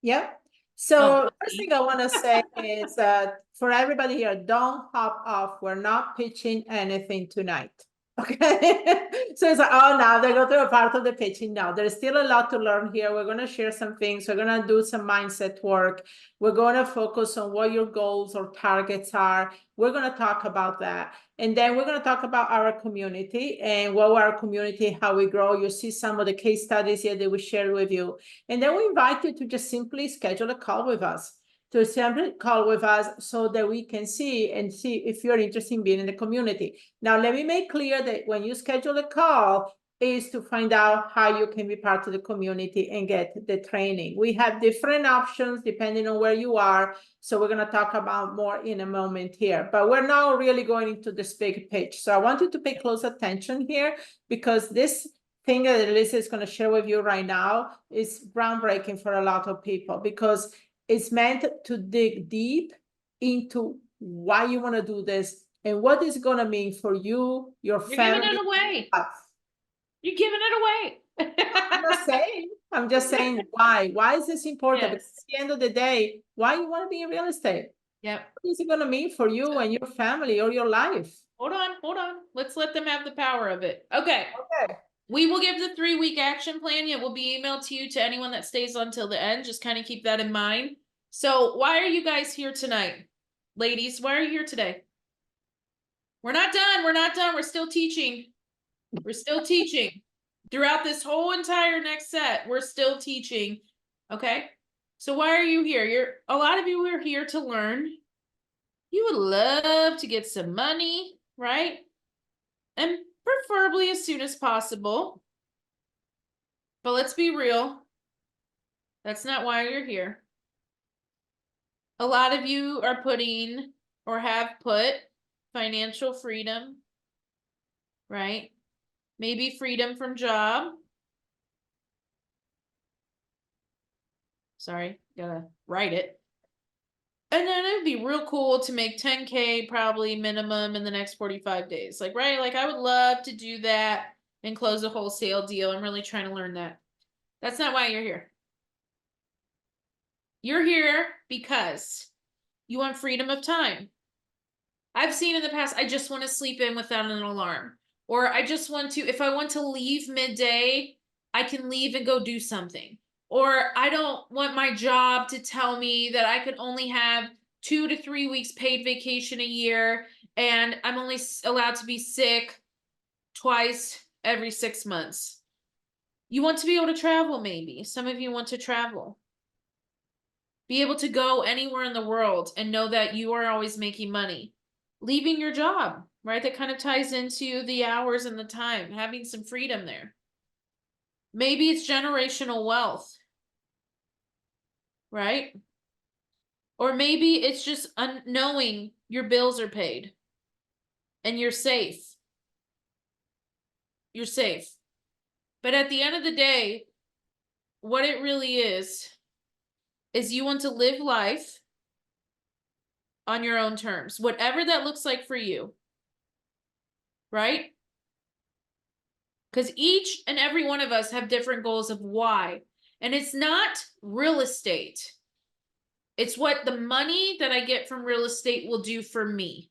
Yep. So first thing I want to say is that for everybody here, don't hop off. We're not pitching anything tonight. Okay. So it's like, oh, now they go to a part of the pitching. Now there's still a lot to learn here. We're going to share some things. We're going to do some mindset work. We're going to focus on what your goals or targets are. We're going to talk about that. And then we're going to talk about our community and what our community, how we grow. You see some of the case studies here that we shared with you. And then we invite you to just simply schedule a call with us, to simply call with us so that we can see if you're interested in being in the community. Now, let me make clear that when you schedule a call, is to find out how you can be part of the community and get the training. We have different options depending on where you are. So we're going to talk about more in a moment here, but we're now really going into this big pitch. So I want you to pay close attention here because this thing that Elisa is going to share with you right now is groundbreaking for a lot of people because it's meant to dig deep into why you want to do this and what is going to mean for you, your family. You're giving it away. You're giving it away. I'm just saying why. Why is this important? Yes. Because at the end of the day, why you want to be in real estate? Yep. What is it going to mean for you and your family or your life? Hold on. Let's let them have the power of it. Okay. Okay. We will give the 3-week action plan. It will be emailed to you, to anyone that stays until the end. Just kind of keep that in mind. So why are you guys here tonight? Ladies, why are you here today? We're not done. We're still teaching. We're still teaching. Throughout this whole entire next set, we're still teaching. Okay? So why are you here? A lot of you are here to learn. You would love to get some money, right? And preferably as soon as possible. But let's be real. That's not why you're here. A lot of you are putting or have put financial freedom, right? Maybe freedom from job. Sorry, gotta write it. And then it'd be real cool to make 10K probably minimum in the next 45 days. Like, right? Like I would love to do that and close a wholesale deal. I'm really trying to learn that. That's not why you're here. You're here because you want freedom of time. I've seen in the past, I just want to sleep in without an alarm. Or I just want to, if I want to leave midday, I can leave and go do something. Or I don't want my job to tell me that I could only have 2 to 3 weeks paid vacation a year, and I'm only allowed to be sick twice every 6 months. You want to be able to travel, maybe. Some of you want to travel. Be able to go anywhere in the world and know that you are always making money. Leaving your job, right? That kind of ties into the hours and the time, having some freedom there. Maybe it's generational wealth, right? Or maybe it's just knowing your bills are paid and you're safe. You're safe. But at the end of the day, what it really is you want to live life on your own terms, whatever that looks like for you, right? Because each and every one of us have different goals of why. And it's not real estate. It's what the money that I get from real estate will do for me.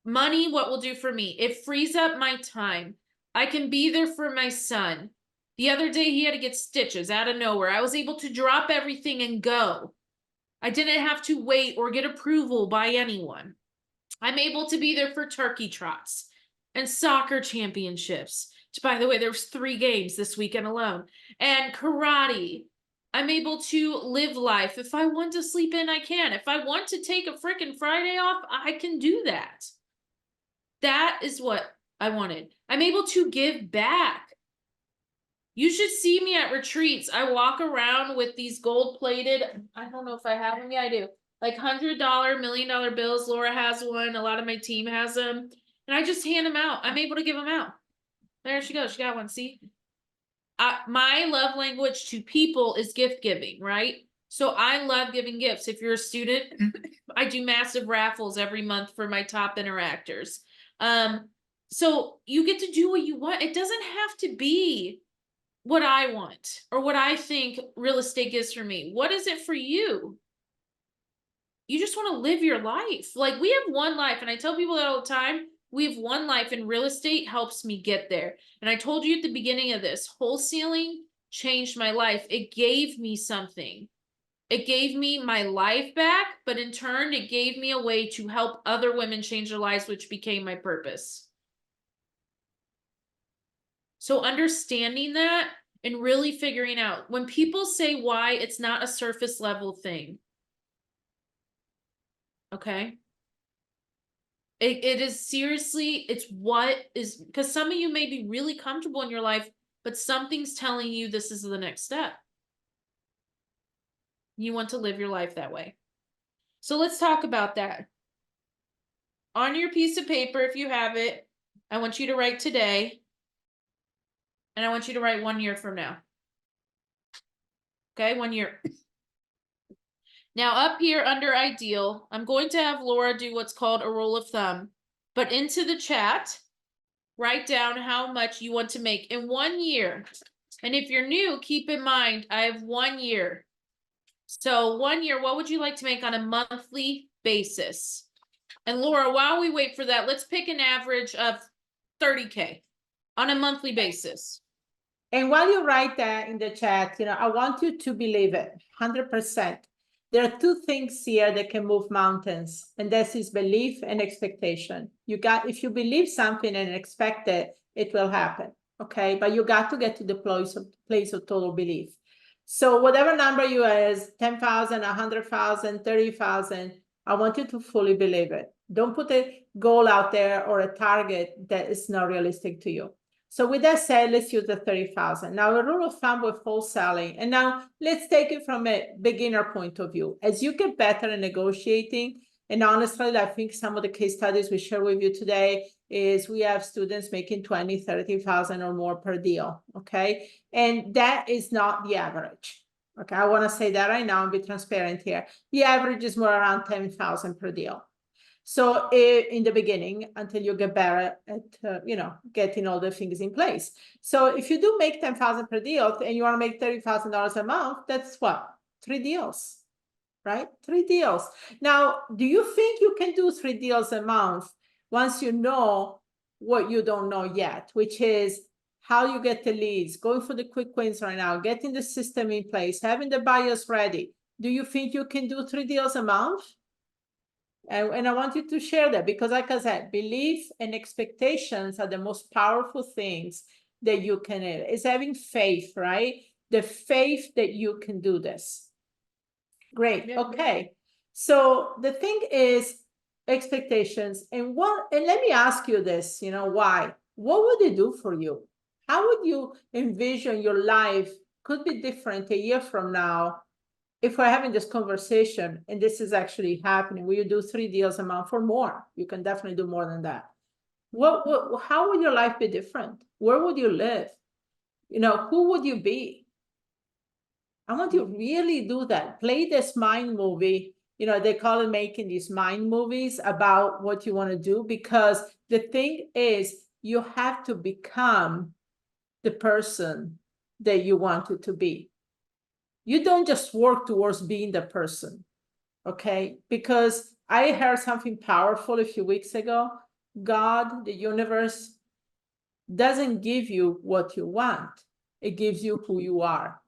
Money, what will do for me? It frees up my time. I can be there for my son. The other day, he had to get stitches out of nowhere. I was able to drop everything and go. I didn't have to wait or get approval by anyone. I'm able to be there for turkey trots and soccer championships. By the way, there was 3 games this weekend alone. And karate. I'm able to live life. If I want to sleep in, I can. If I want to take a freaking Friday off, I can do that. That is what I wanted. I'm able to give back. You should see me at retreats. I walk around with these gold-plated, I don't know if I have them. Yeah, I do. Like $100, $1 million bills. Laura has one. A lot of my team has them. And I just hand them out. I'm able to give them out. There she goes. She got one. See? My love language to people is gift giving, right? So I love giving gifts. If you're a student, I do massive raffles every month for my top interactors. So you get to do what you want. It doesn't have to be what I want or what I think real estate is for me. What is it for you? You just want to live your life. Like, we have one life, and I tell people that all the time. We have one life, and real estate helps me get there. And I told you at the beginning of this, wholesaling changed my life. It gave me something. It gave me my life back, but in turn, it gave me a way to help other women change their lives, which became my purpose. So understanding that and really figuring out, when people say why, it's not a surface level thing. Okay? It is seriously, it's what is, because some of you may be really comfortable in your life, but something's telling you this is the next step. You want to live your life that way. So let's talk about that. On your piece of paper, if you have it, I want you to write today. And I want you to write 1 year from now. Okay, 1 year. Now up here under ideal, I'm going to have Laura do what's called a rule of thumb. But into the chat, write down how much you want to make in 1 year. And if you're new, keep in mind, I have 1 year. So 1 year, what would you like to make on a monthly basis? And Laura, while we wait for that, let's pick an average of 30K on a monthly basis. And while you write that in the chat, I want you to believe it 100%. There are 2 things here that can move mountains, and this is belief and expectation. If you believe something and expect it, it will happen. Okay, but you got to get to the place of total belief. So whatever number you is, 10,000, 100,000, 30,000, I want you to fully believe it. Don't put a goal out there or a target that is not realistic to you. So with that said, let's use the 30,000. Now, a rule of thumb with wholesaling, and now let's take it from a beginner point of view. As you get better at negotiating, and honestly, I think some of the case studies we share with you today is we have students making 20, 30,000 or more per deal, okay? And that is not the average, okay? I wanna say that right now and be transparent here. The average is more around 10,000 per deal. So in the beginning, until you get better at, getting all the things in place. So if you do make 10,000 per deal and you want to make $30,000 a month, that's what? 3 deals, right? 3 deals. Now, do you think you can do 3 deals a month once you know what you don't know yet, which is how you get the leads, going for the quick wins right now, getting the system in place, having the buyers ready. Do you think you can do 3 deals a month? And I want you to share that because, like I said, belief and expectations are the most powerful things that you can have. It's having faith, right? The faith that you can do this. Great. Yep. Okay. So the thing is expectations. And let me ask you this, why? What would it do for you? How would you envision your life could be different a year from now if we're having this conversation and this is actually happening? Will you do 3 deals a month or more? You can definitely do more than that. How would your life be different? Where would you live? Who would you be? I want you to really do that. Play this mind movie. They call it making these mind movies about what you want to do, because the thing is, you have to become the person that you want it to be. You don't just work towards being the person, okay? Because I heard something powerful a few weeks ago. God, the universe, doesn't give you what you want. It gives you who you are.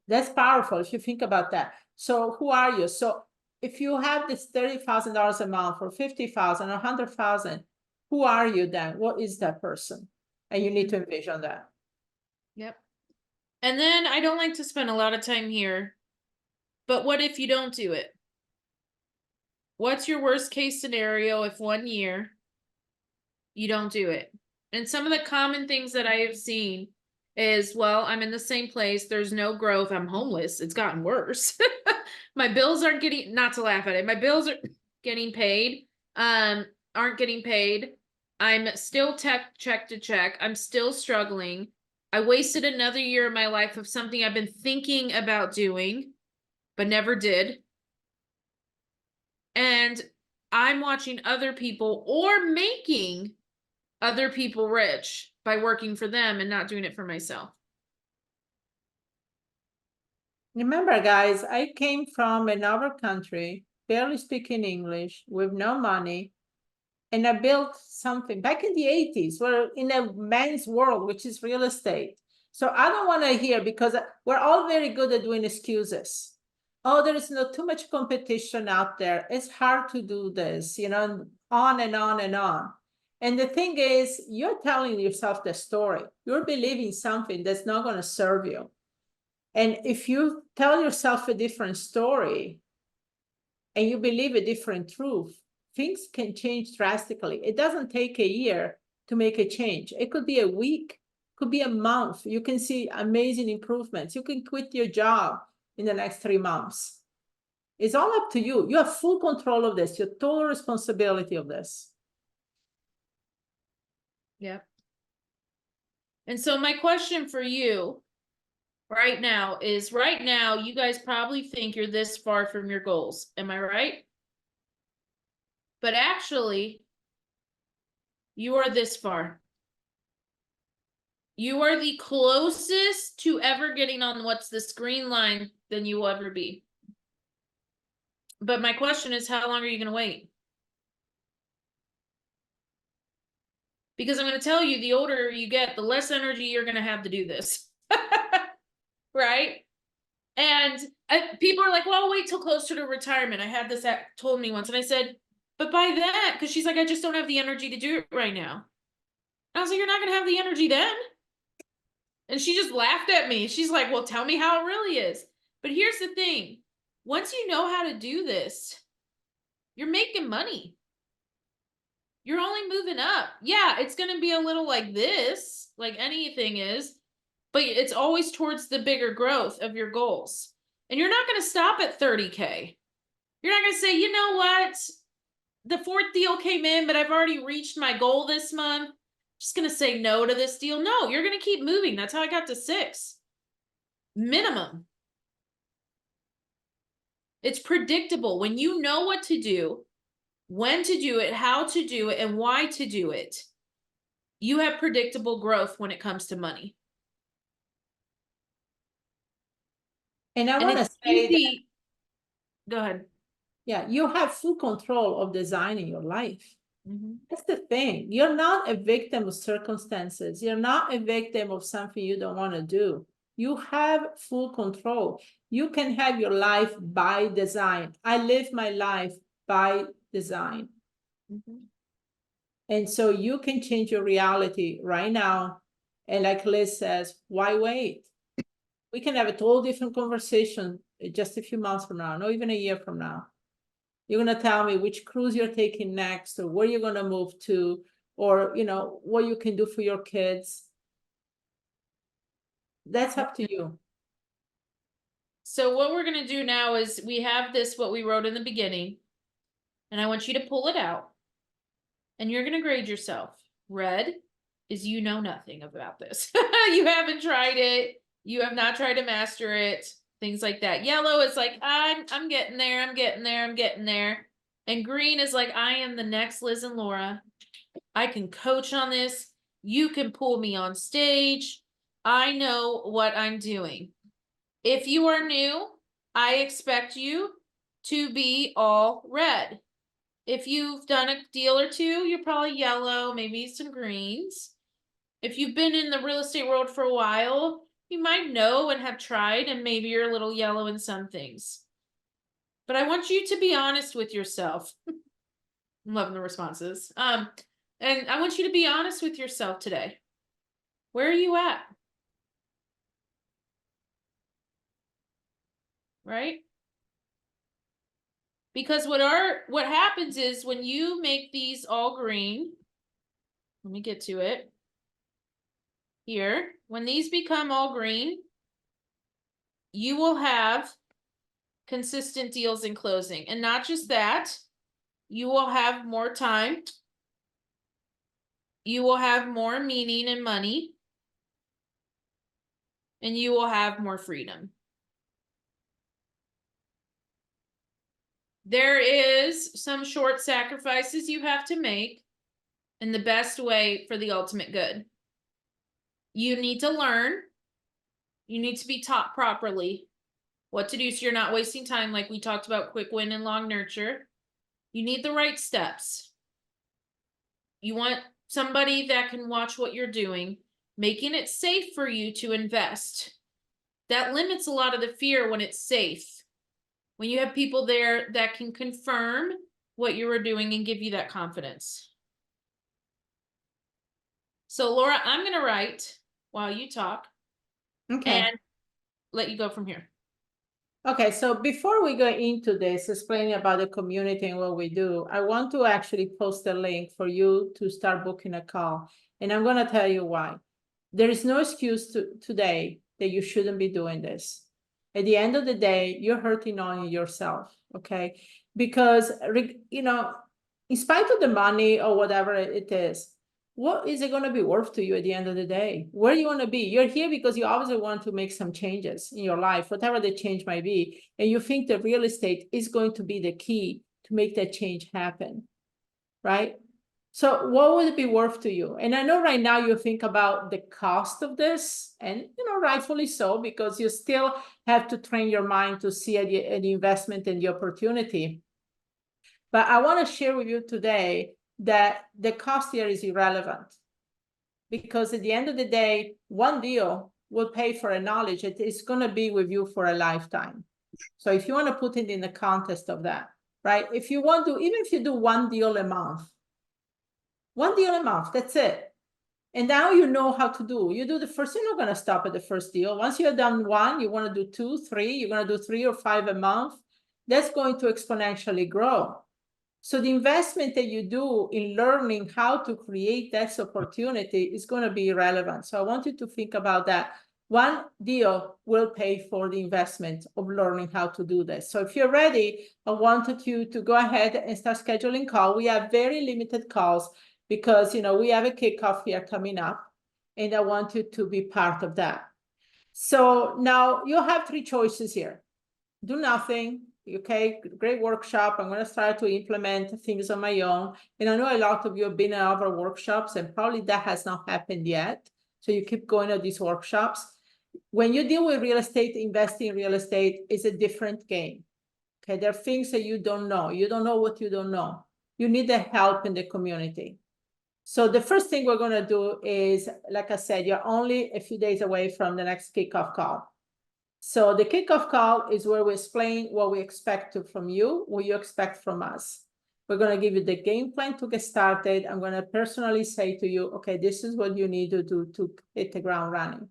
That's powerful if you think about that. So who are you? So if you have this $30,000 a month or 50,000 or 100,000, who are you then? What is that person? And you need to envision that. Yep. And then I don't like to spend a lot of time here, but what if you don't do it? What's your worst case scenario if 1 year you don't do it? And some of the common things that I have seen is, well, I'm in the same place. There's no growth. I'm homeless. It's gotten worse. My bills aren't getting, not to laugh at it. My bills are getting paid, aren't getting paid. I'm still check to check. I'm still struggling. I wasted another year of my life of something I've been thinking about doing, but never did. And I'm watching other people or making other people rich by working for them and not doing it for myself. Remember, guys, I came from another country, barely speaking English, with no money, and I built something back in the 80s. We're in a man's world, which is real estate. So I don't want to hear, because we're all very good at doing excuses. Oh, there is too much competition out there. It's hard to do this, on and on and on. And the thing is, you're telling yourself the story. You're believing something that's not going to serve you. And if you tell yourself a different story and you believe a different truth, things can change drastically. It doesn't take a year to make a change. It could be a week, could be a month. You can see amazing improvements. You can quit your job in the next 3 months. It's all up to you. You have full control of this. You have total responsibility of this. Yep. And so my question for you right now is, right now, you guys probably think you're this far from your goals. Am I right? But actually, you are this far. You are the closest to ever getting on what's this green line than you will ever be. But my question is, how long are you going to wait? Because I'm going to tell you, the older you get, the less energy you're going to have to do this. Right? And people are like, well, I'll wait till closer to retirement. I had this told me once, and I said, but by that, because she's like, I just don't have the energy to do it right now. And I was like, you're not going to have the energy then. And she just laughed at me. She's like, well, tell me how it really is. But here's the thing. Once you know how to do this, you're making money. You're only moving up. Yeah, it's going to be a little like this, like anything is, but it's always towards the bigger growth of your goals. And you're not going to stop at 30K. You're not going to say, you know what? The 4th deal came in, but I've already reached my goal this month. Just going to say no to this deal. No, you're going to keep moving. That's how I got to 6. Minimum. It's predictable. When you know what to do, when to do it, how to do it, and why to do it, you have predictable growth when it comes to money. And I want to say easy. Go ahead. Yeah, you have full control of designing your life. Mhm. That's the thing. You're not a victim of circumstances. You're not a victim of something you don't want to do. You have full control. You can have your life by design. I live my life by design. Mhm. And so you can change your reality right now. And like Liz says, why wait? We can have a total different conversation just a few months from now, not even a year from now. You're going to tell me which cruise you're taking next, or where you're going to move to, or what you can do for your kids. That's up to you. So what we're gonna do now is we have this, what we wrote in the beginning, and I want you to pull it out. And you're gonna grade yourself. Red is you know nothing about this. You haven't tried it. You have not tried to master it. Things like that. Yellow is like I'm getting there. I'm getting there. I'm getting there. And green is like I am the next Liz and Laura. I can coach on this. You can pull me on stage. I know what I'm doing. If you are new, I expect you to be all red. If you've done a deal or two, you're probably yellow, maybe some greens. If you've been in the real estate world for a while, you might know and have tried, and maybe you're a little yellow in some things. But I want you to be honest with yourself. I'm loving the responses. And I want you to be honest with yourself today. Where are you at? Right? Because what happens is when you make these all green, let me get to it. Here, when these become all green, you will have consistent deals in closing. And not just that, you will have more time. You will have more meaning and money. And you will have more freedom. There is some short sacrifices you have to make in the best way for the ultimate good. You need to learn. You need to be taught properly what to do so you're not wasting time, like we talked about quick win and long nurture. You need the right steps. You want somebody that can watch what you're doing, making it safe for you to invest. That limits a lot of the fear when it's safe. When you have people there that can confirm what you were doing and give you that confidence. So Laura, I'm going to write while you talk. Okay. And let you go from here. Okay, so before we go into this, explaining about the community and what we do, I want to actually post a link for you to start booking a call. And I'm going to tell you why. There is no excuse today that you shouldn't be doing this. At the end of the day, you're hurting on yourself, okay? Because, in spite of the money or whatever it is, what is it going to be worth to you at the end of the day? Where do you want to be? You're here because you obviously want to make some changes in your life, whatever the change might be. And you think that real estate is going to be the key to make that change happen, right? So what would it be worth to you? And I know right now you think about the cost of this, and rightfully so, because you still have to train your mind to see an investment and the opportunity. But I want to share with you today that the cost here is irrelevant, because at the end of the day, one deal will pay for a knowledge that is going to be with you for a lifetime. So if you want to put it in the context of that, right? If you want to, even if you do one deal a month, that's it. And now you know how to do. You do the first, you're not going to stop at the first deal. Once you're done one, you want to do 2, 3, you're going to do 3 or 5 a month. That's going to exponentially grow. So the investment that you do in learning how to create that opportunity is going to be relevant. So I want you to think about that. One deal will pay for the investment of learning how to do this. So if you're ready, I wanted you to go ahead and start scheduling call. We have very limited calls because, we have a kickoff here coming up, and I want you to be part of that. So now you have 3 choices here. Do nothing. Okay, great workshop. I'm going to start to implement things on my own. And I know a lot of you have been in other workshops, and probably that has not happened yet. So you keep going to these workshops. When you deal with real estate, investing in real estate is a different game. Okay, there are things that you don't know. You don't know what you don't know. you need the help in the community. So the first thing we're going to do is, like I said, you're only a few days away from the next kickoff call. So the kickoff call is where we explain what we expect from you, what you expect from us. We're going to give you the game plan to get started. I'm going to personally say to you, okay, this is what you need to do to hit the ground running.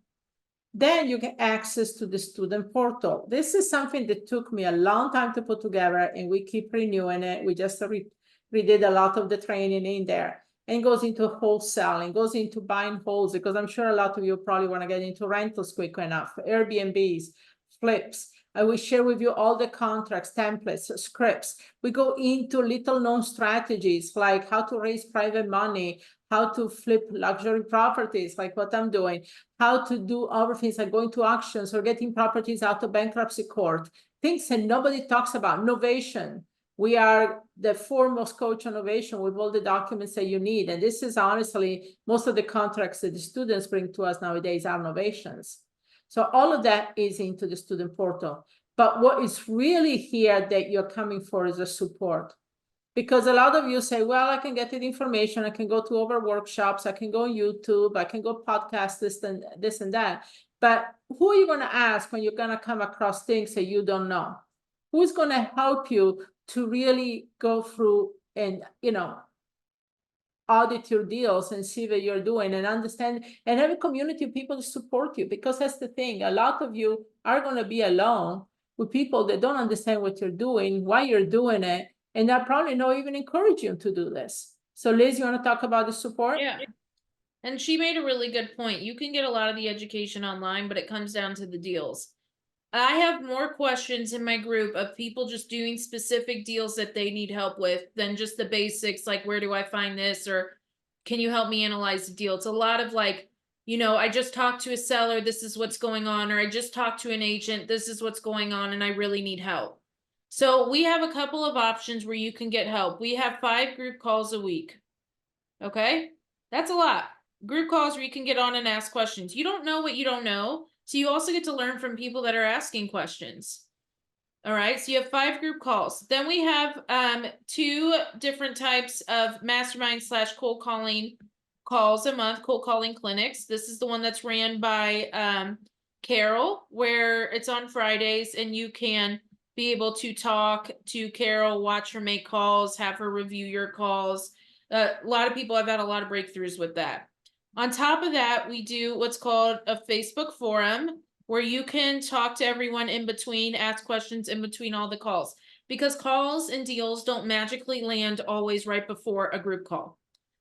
Then you get access to the student portal. This is something that took me a long time to put together, and we keep renewing it. We just redid a lot of the training in there. And goes into wholesaling, goes into buying wholes, because I'm sure a lot of you probably want to get into rentals quick enough, Airbnbs, flips. I will share with you all the contracts, templates, scripts. We go into little known strategies like how to raise private money, how to flip luxury properties, like what I'm doing, how to do other things like going to auctions or getting properties out of bankruptcy court, things that nobody talks about, innovation. We are the foremost coach on innovation with all the documents that you need. And this is honestly, most of the contracts that the students bring to us nowadays are innovations. So all of that is into the student portal. But what is really here that you're coming for is a support. Because a lot of you say, well, I can get the information, I can go to other workshops, I can go on YouTube, I can go podcast this and that. But who are you going to ask when you're going to come across things that you don't know? Who's going to help you to really go through and, audit your deals and see what you're doing and understand, and have a community of people to support you? Because that's the thing. A lot of you are going to be alone with people that don't understand what you're doing, why you're doing it, and they'll probably not even encourage you to do this. So Liz, you want to talk about the support? Yeah. And she made a really good point. You can get a lot of the education online, but it comes down to the deals. I have more questions in my group of people just doing specific deals that they need help with than just the basics, like where do I find this, or can you help me analyze the deal? It's a lot of like, I just talked to a seller, this is what's going on, or I just talked to an agent, this is what's going on, and I really need help. So we have a couple of options where you can get help. We have 5 group calls a week. Okay? That's a lot. Group calls where you can get on and ask questions. You don't know what you don't know. So you also get to learn from people that are asking questions. All right. So you have 5 group calls. Then we have 2 different types of mastermind / cold calling calls a month, cold calling clinics. This is the one that's ran by Carol, where it's on Fridays and you can be able to talk to Carol, watch her make calls, have her review your calls. A lot of people have had a lot of breakthroughs with that. On top of that, we do what's called a Facebook forum where you can talk to everyone in between, ask questions in between all the calls, because calls and deals don't magically land always right before a group call.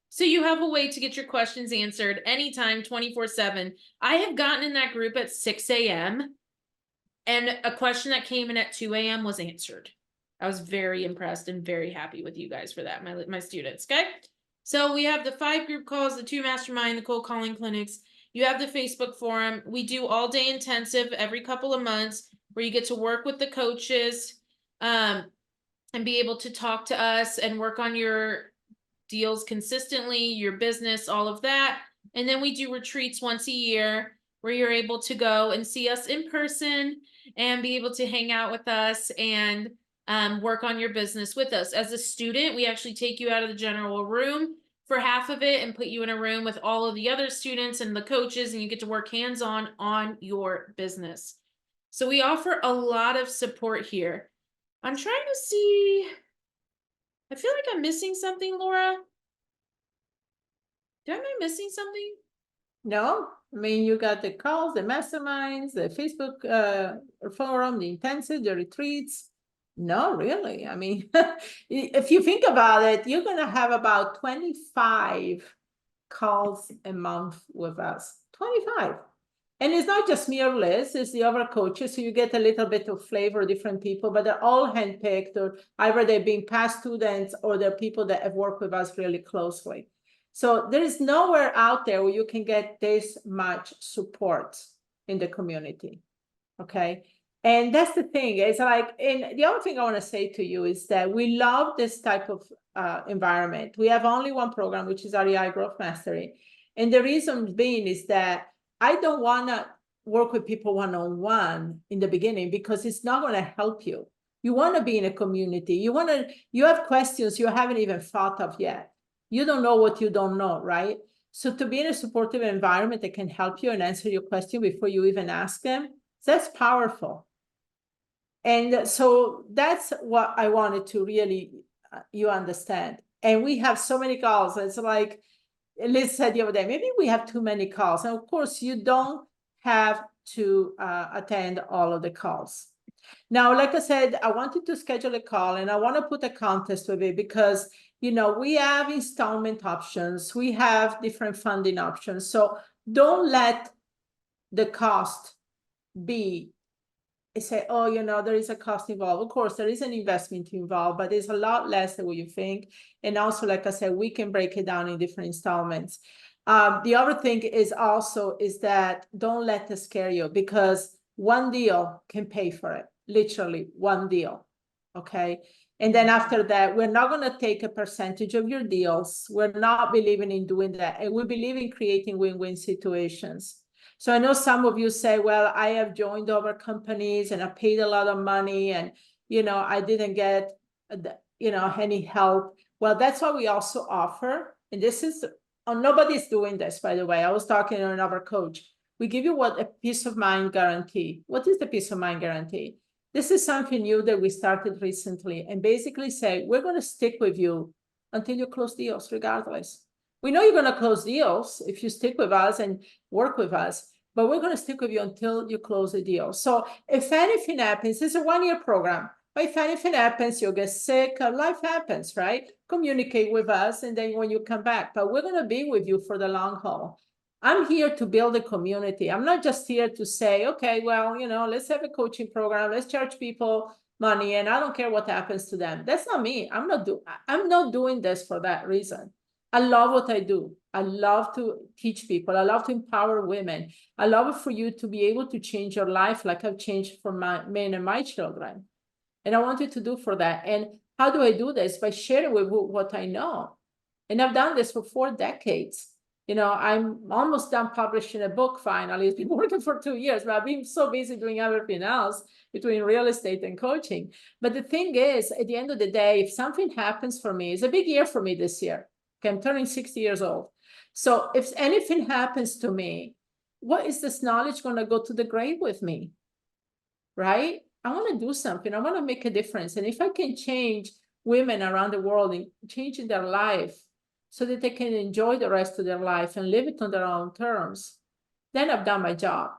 So you have a way to get your questions answered anytime, 24/7. I have gotten in that group at 6 a.m. and a question that came in at 2 a.m. was answered. I was very impressed and very happy with you guys for that, my students. Okay. So we have the 5 group calls, the 2 mastermind, the cold calling clinics. You have the Facebook forum. We do all day intensive every couple of months where you get to work with the coaches and be able to talk to us and work on your deals consistently, your business, all of that. And then we do retreats once a year where you're able to go and see us in person and be able to hang out with us and work on your business with us. As a student, we actually take you out of the general room for half of it and put you in a room with all of the other students and the coaches, and you get to work hands-on on your business. So we offer a lot of support here. I'm trying to see. I feel like I'm missing something, Laura. Am I missing something? No, I mean, you got the calls, the masterminds, the Facebook forum, the intensive, the retreats. No, really. I mean, if you think about it, you're going to have about 25 calls a month with us. 25. And it's not just me or Liz, it's the other coaches. So you get a little bit of flavor of different people, but they're all handpicked, or either they've been past students or they're people that have worked with us really closely. So there is nowhere out there where you can get this much support in the community. Okay. And that's the thing. It's like, and the other thing I want to say to you is that we love this type of environment. We have only one program, which is REI Growth Mastery. And the reason being is that I don't want to work with people one-on-one in the beginning, because it's not going to help you. You want to be in a community. You have questions you haven't even thought of yet. You don't know what you don't know, right? So to be in a supportive environment that can help you and answer your question before you even ask them, that's powerful. And so that's what I wanted to really you understand. And we have so many calls. It's like Liz said the other day, maybe we have too many calls. And of course, you don't have to attend all of the calls. Now, like I said, I wanted to schedule a call and I want to put a contest with it because, you know, we have installment options. We have different funding options. So don't let the cost be say, oh, you know, there is a cost involved. Of course, there is an investment involved, but it's a lot less than what you think. And also, like I said, we can break it down in different installments. The other thing is that don't let it scare you because one deal can pay for it, literally one deal. Okay. And then after that, we're not going to take a percentage of your deals. We're not believing in doing that. And we believe in creating win-win situations. So I know some of you say, well, I have joined other companies and I paid a lot of money and, you know, I didn't get, you know, any help. Well, that's what we also offer. And this is, nobody's doing this, by the way. I was talking to another coach. We give you a peace of mind guarantee. What is the peace of mind guarantee? This is something new that we started recently and basically say, we're going to stick with you until you close deals regardless. We know you're going to close deals if you stick with us and work with us, but we're going to stick with you until you close the deal. So if anything happens, it's a one-year program. But if anything happens, you'll get sick, life happens, right? Communicate with us and then when you come back, but we're going to be with you for the long haul. I'm here to build a community. I'm not just here to say, okay, well, you know, let's have a coaching program. Let's charge people money and I don't care what happens to them. That's not me. I'm not doing this for that reason. I love what I do. I love to teach people. I love to empower women. I love it for you to be able to change your life like I've changed for me and my children. And I want you to do for that. And how do I do this? By sharing with you what I know. And I've done this for 4 decades. You know, I'm almost done publishing a book finally. It's been working for 2 years, but I've been so busy doing everything else between real estate and coaching. But the thing is, at the end of the day, if something happens for me, it's a big year for me this year. Okay, I'm turning 60 years old. So if anything happens to me, what is this knowledge going to go to the grave with me? Right? I want to do something. I want to make a difference. And if I can change women around the world and changing their life so that they can enjoy the rest of their life and live it on their own terms, then I've done my job.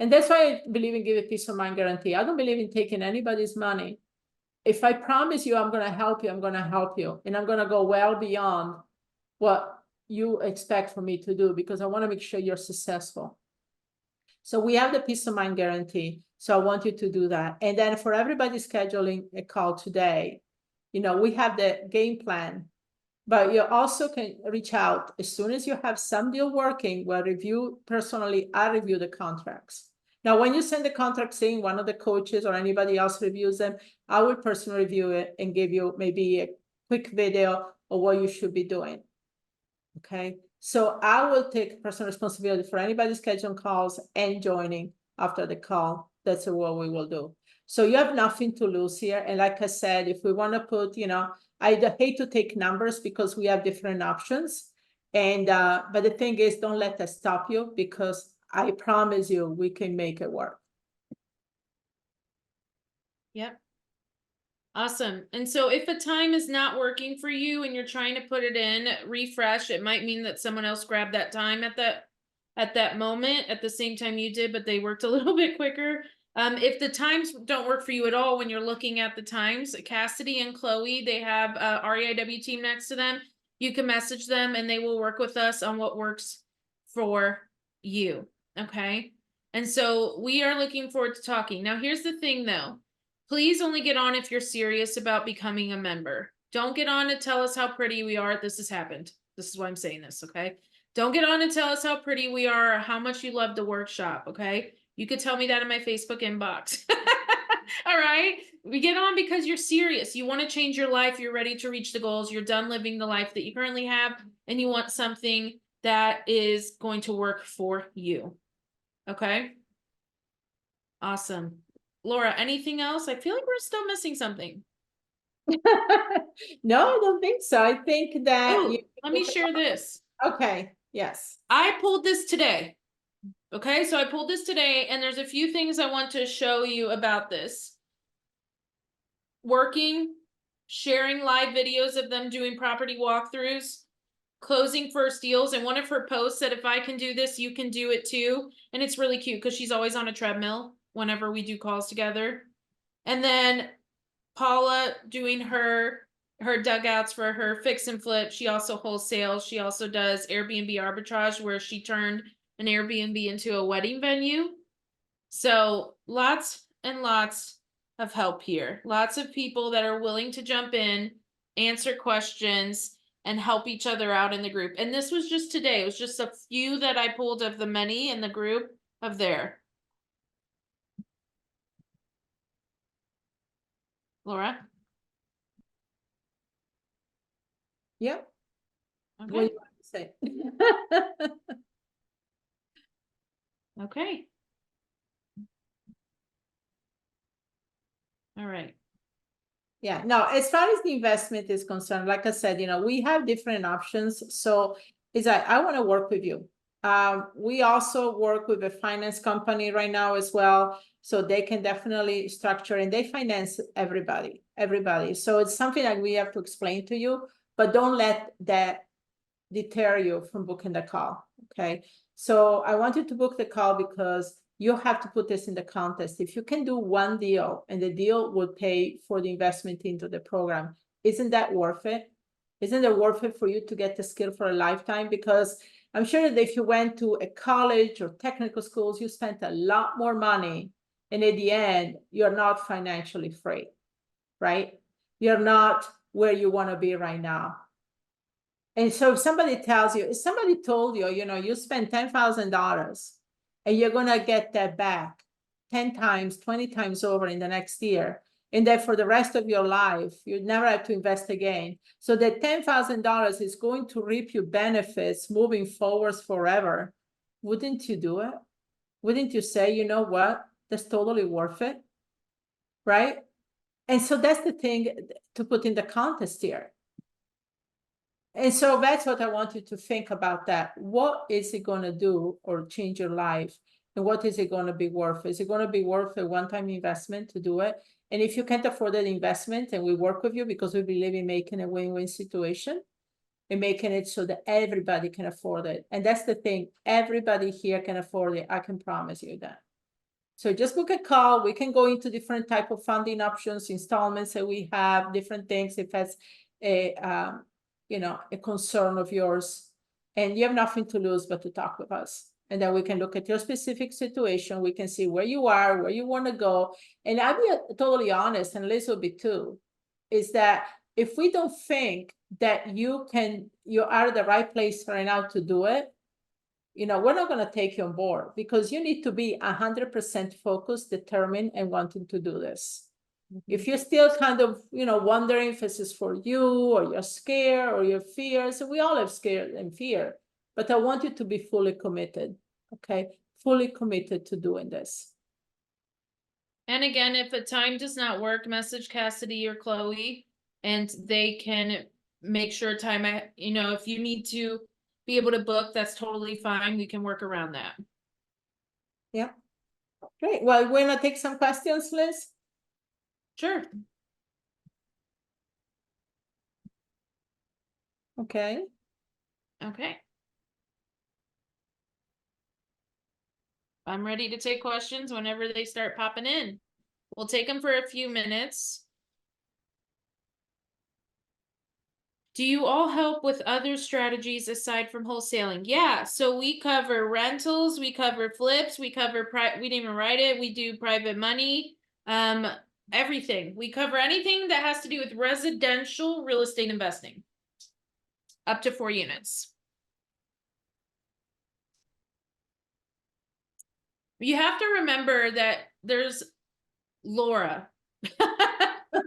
And that's why I believe in give a peace of mind guarantee. I don't believe in taking anybody's money. If I promise you I'm going to help you, I'm going to help you. And I'm going to go well beyond what you expect for me to do because I want to make sure you're successful. So we have the peace of mind guarantee. So I want you to do that. And then for everybody scheduling a call today, you know, we have the game plan, but you also can reach out as soon as you have some deal working. We'll review personally. I review the contracts. Now, when you send the contracts in, one of the coaches or anybody else reviews them, I will personally review it and give you maybe a quick video of what you should be doing. Okay. So I will take personal responsibility for anybody scheduling calls and joining after the call. That's what we will do. So you have nothing to lose here. And like I said, if we want to put, you know, I hate to take numbers because we have different options. And but the thing is, don't let that stop you because I promise you we can make it work. Yep. Awesome. And so if a time is not working for you and you're trying to put it in, refresh, it might mean that someone else grabbed that time at that moment at the same time you did, but they worked a little bit quicker. If the times don't work for you at all when you're looking at the times, Cassidy and Chloe, they have a REIW team next to them. You can message them and they will work with us on what works for you. Okay. And so we are looking forward to talking. Now, here's the thing though. Please only get on if you're serious about becoming a member. Don't get on to tell us how pretty we are. This has happened. This is why I'm saying this, okay? Don't get on and tell us how pretty we are or how much you love the workshop, okay? You could tell me that in my Facebook inbox. All right? We get on because you're serious. You want to change your life. You're ready to reach the goals. You're done living the life that you currently have, and you want something that is going to work for you. Okay? Awesome. Laura, anything else? I feel like we're still missing something. No, I don't think so. I think that you. Oh, let me share this. Okay, yes. I pulled this today. Okay, so I pulled this today, and there's a few things I want to show you about this. Working, sharing live videos of them doing property walkthroughs, closing first deals. And one of her posts said, if I can do this, you can do it too. And it's really cute because she's always on a treadmill whenever we do calls together. And then Paula doing her dugouts for her fix and flip. She also wholesales. She also does Airbnb arbitrage, where she turned an Airbnb into a wedding venue. So lots and lots of help here. Lots of people that are willing to jump in, answer questions, and help each other out in the group. And this was just today. It was just a few that I pulled of the many in the group of there. Laura? Yeah. Okay. What do you want to say? Okay. All right. Yeah, no, as far as the investment is concerned, like I said, we have different options. So it's like, I want to work with you. We also work with a finance company right now as well. So they can definitely structure, and they finance everybody. So it's something that we have to explain to you, but don't let that deter you from booking the call. Okay. So I want you to book the call because you have to put this in the contest. If you can do one deal and the deal will pay for the investment into the program, isn't that worth it? Isn't it worth it for you to get the skill for a lifetime? Because I'm sure that if you went to a college or technical schools, you spent a lot more money. And at the end, you're not financially free, right? You're not where you want to be right now. And so if somebody told you, you spend $10,000 and you're going to get that back 10 times, 20 times over in the next year, and that for the rest of your life, you never have to invest again. So that $10,000 is going to reap you benefits moving forwards forever. Wouldn't you do it? Wouldn't you say, you know what? That's totally worth it. Right? And so that's the thing to put in the contest here. And so that's what I want you to think about that. What is it going to do or change your life? And what is it going to be worth? Is it going to be worth a one-time investment to do it? And if you can't afford that investment, and we work with you because we believe in making a win-win situation and making it so that everybody can afford it. And that's the thing. Everybody here can afford it. I can promise you that. So just book a call. We can go into different type of funding options, installments that we have, different things. If that's a concern of yours, and you have nothing to lose but to talk with us. And then we can look at your specific situation. We can see where you are, where you want to go. And I'll be totally honest, and Liz will be too, is that if we don't think that you are at the right place right now to do it, we're not going to take you on board, because you need to be 100% focused, determined, and wanting to do this. If you're still kind of, wondering if this is for you, or you're scared, or your fears, we all have scared and fear, but I want you to be fully committed, okay? Fully committed to doing this. And again, if a time does not work, message Cassidy or Chloe, and they can make sure time, if you need to be able to book, that's totally fine. We can work around that. Yeah. Great. Well, we're going to take some questions, Liz. Sure. Okay. Okay. I'm ready to take questions whenever they start popping in. We'll take them for a few minutes. Do you all help with other strategies aside from wholesaling? Yeah, so we cover rentals, we cover flips, we cover we didn't even write it. We do private money, everything. We cover anything that has to do with residential real estate investing, up to 4 units. You have to remember that there's Laura.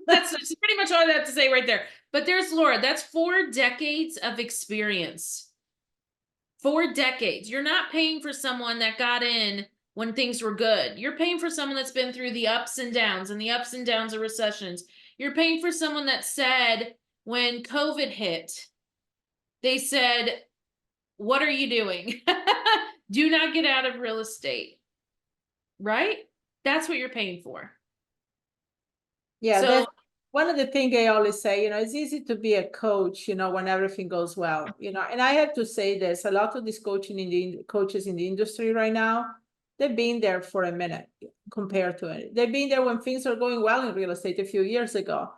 That's pretty much all I have to say right there. But there's Laura. That's 4 decades of experience. 4 decades. You're not paying for someone that got in when things were good. You're paying for someone that's been through the ups and downs and the ups and downs of recessions. You're paying for someone that said when COVID hit, they said, what are you doing? Do not get out of real estate. Right? That's what you're paying for. Yeah, So that's one of the things I always say, it's easy to be a coach, when everything goes well, and I have to say this, a lot of these coaches in the industry right now, they've been there for a minute compared to it. They've been there when things are going well in real estate a few years ago.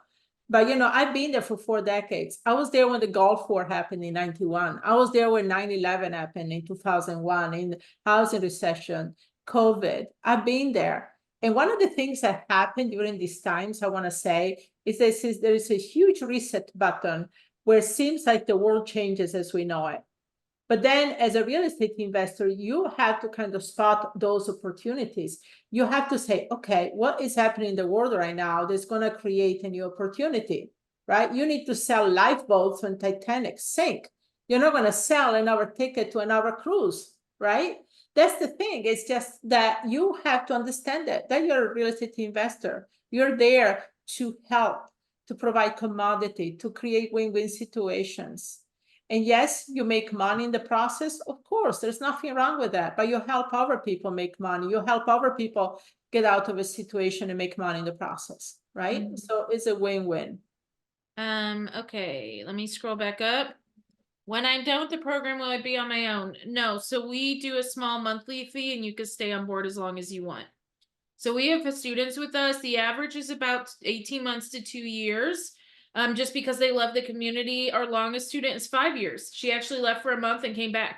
But I've been there for 4 decades. I was there when the Gulf War happened in 91. I was there when 9/11 happened in 2001, in the housing recession, COVID. I've been there. And one of the things that happened during these times, I want to say, is there is a huge reset button where it seems like the world changes as we know it. But then as a real estate investor, you have to kind of spot those opportunities. You have to say, okay, what is happening in the world right now that's going to create a new opportunity, right? You need to sell lifeboats when Titanic sink. You're not going to sell another ticket to another cruise, right? That's the thing. It's just that you have to understand that you're a real estate investor. You're there to help, to provide commodity, to create win-win situations. And yes, you make money in the process. Of course, there's nothing wrong with that. But you help other people make money. You help other people get out of a situation and make money in the process, right? Mhm. So it's a win-win. Okay, let me scroll back up. When I'm done with the program, will I be on my own? No, so we do a small monthly fee and you can stay on board as long as you want. So we have students with us. The average is about 18 months to 2 years. Just because they love the community. Our longest student is 5 years. She actually left for a month and came back.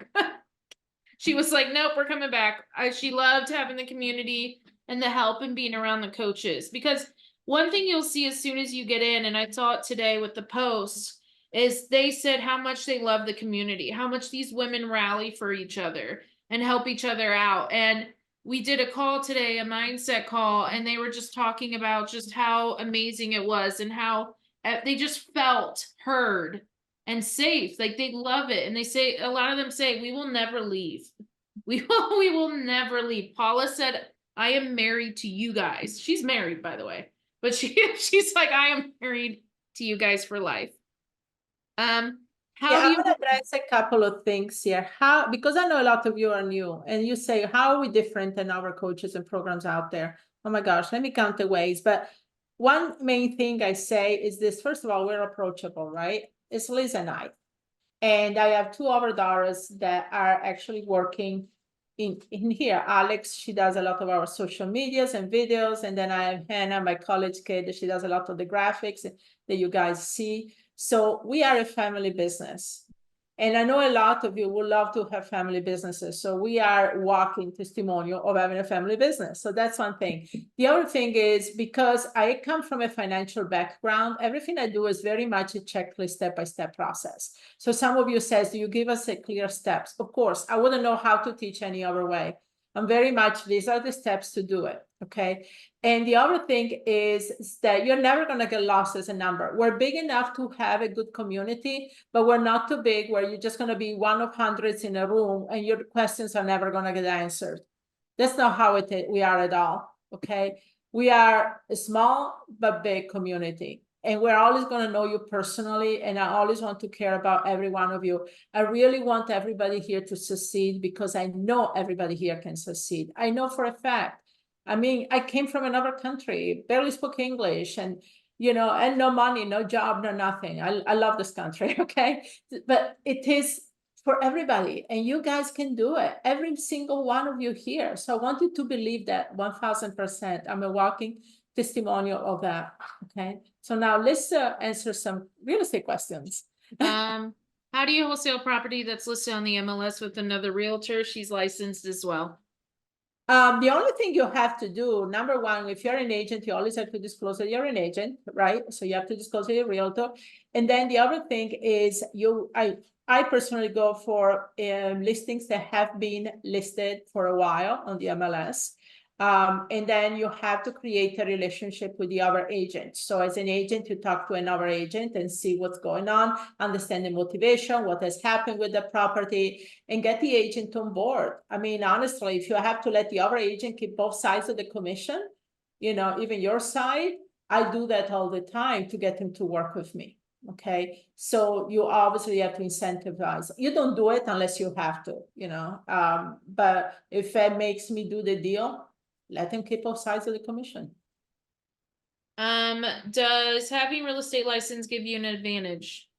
She was like, nope, we're coming back. She loved having the community and the help and being around the coaches. Because one thing you'll see as soon as you get in, and I saw it today with the post, is they said how much they love the community, how much these women rally for each other and help each other out. And we did a call today, a mindset call, and they were just talking about just how amazing it was and how they just felt heard and safe. Like they love it. And they say, a lot of them say, we will never leave. We will never leave. Paula said, I am married to you guys. She's married, by the way, but she's like, I am married to you guys for life. How Yeah, do I you want to address a couple of things here. Because I know a lot of you are new and you say, how are we different than our coaches and programs out there? Oh my gosh, let me count the ways. But one main thing I say is this, first of all, we're approachable, right? It's Liz and I. And I have two other daughters that are actually working in here. Alex, she does a lot of our social medias and videos. And then I have Hannah, my college kid, she does a lot of the graphics that you guys see. So we are a family business. And I know a lot of you would love to have family businesses. So we are walking testimonial of having a family business. So that's one thing. The other thing is because I come from a financial background, everything I do is very much a checklist, step-by-step process. So some of you says, do you give us a clear steps? Of course, I wouldn't know how to teach any other way. I'm very much, these are the steps to do it, okay? And the other thing is that you're never gonna get lost as a number. We're big enough to have a good community, but we're not too big where you're just gonna be one of hundreds in a room and your questions are never gonna get answered. That's not how we are at all, okay? We are a small but big community. And we're always going to know you personally. And I always want to care about every one of you. I really want everybody here to succeed because I know everybody here can succeed. I know for a fact. I mean, I came from another country, barely spoke English and, and no money, no job, no nothing. I love this country, okay? But it is for everybody and you guys can do it. Every single one of you here. So I want you to believe that 1000%. I'm a walking testimonial of that, okay? So now let's answer some real estate questions. How do you wholesale property that's listed on the MLS with another realtor? She's licensed as well. The only thing you have to do, number one, if you're an agent, you always have to disclose that you're an agent, right? So you have to disclose that you're a realtor. And then the other thing is I personally go for listings that have been listed for a while on the MLS. And then you have to create a relationship with the other agent. So as an agent, you talk to another agent and see what's going on, understand the motivation, what has happened with the property, and get the agent on board. I mean, honestly, if you have to let the other agent keep both sides of the commission, even your side, I do that all the time to get them to work with me. Okay, so you obviously have to incentivize. You don't do it unless you have to, but if it makes me do the deal, let them keep both sides of the commission. Does having real estate license give you an advantage?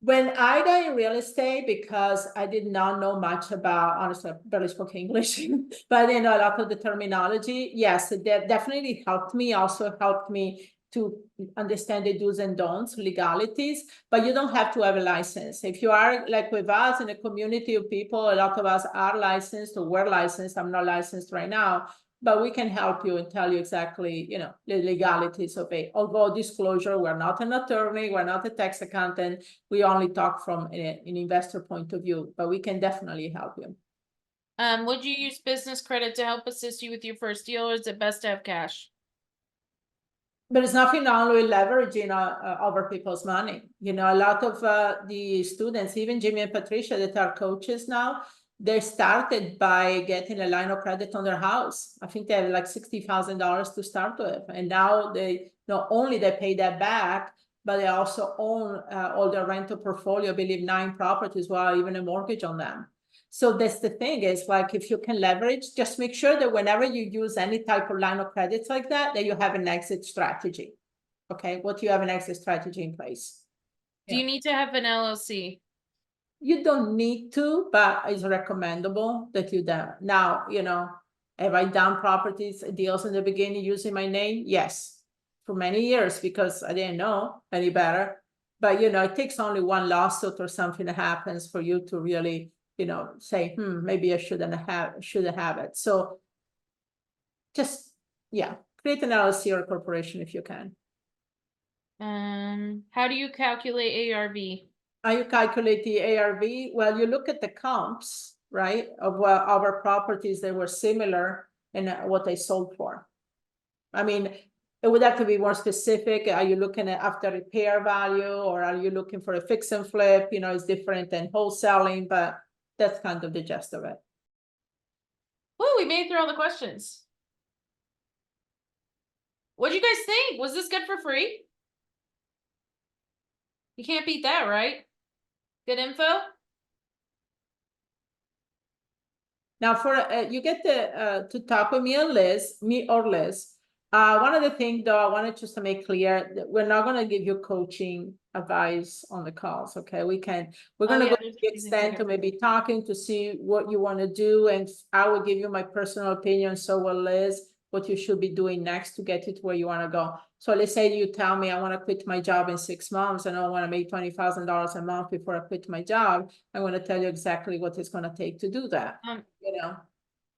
When I got in real estate, because I did not know much about, honestly, I barely spoke English, but I didn't know a lot of the terminology. Yes, it definitely helped me. Also helped me to understand the do's and don'ts, legalities, but you don't have to have a license. If you are like with us in a community of people, a lot of us are licensed or were licensed. I'm not licensed right now, but we can help you and tell you exactly, the legalities of it. Although disclosure, we're not an attorney, we're not a tax accountant. We only talk from an investor point of view, but we can definitely help you. Would you use business credit to help assist you with your first deal, or is it best to have cash? But it's nothing wrong with leveraging other people's money. A lot of the students, even Jimmy and Patricia, that are coaches now, they started by getting a line of credit on their house. I think they have like $60,000 to start with, and now they not only they pay that back, but they also own all their rental portfolio. I believe 9 properties, while even a mortgage on them. So that's the thing, is like, if you can leverage, just make sure that whenever you use any type of line of credits like that you have an exit strategy. Okay, what you have an exit strategy in place. Do you need to have an LLC? You don't need to, but it's recommendable that you do. Now, have I done properties deals in the beginning using my name? Yes, for many years, because I didn't know any better. But it takes only one lawsuit or something that happens for you to really, say, maybe I should have it. So just, create an LLC or a corporation if you can. How do you calculate ARV? How you calculate the ARV? Well, you look at the comps, right, of our properties that were similar and what they sold for. I mean, it would have to be more specific. Are you looking at after repair value, or are you looking for a fix and flip? It's different than wholesaling, but that's kind of the gist of it. Oh, we made it through all the questions. What'd you guys think? Was this good for free? You can't beat that, right? Good info? Now, for you get to talk with me or Liz. One of the things, though, I wanted just to make clear that we're not going to give you coaching advice on the calls. Okay, we're going to go to the extent of maybe talking to see what you want to do, and I will give you my personal opinion. So will Liz, what you should be doing next to get you to where you want to go. So let's say you tell me I want to quit my job in 6 months and I want to make $20,000 a month before I quit my job. I'm going to tell you exactly what it's going to take to do that.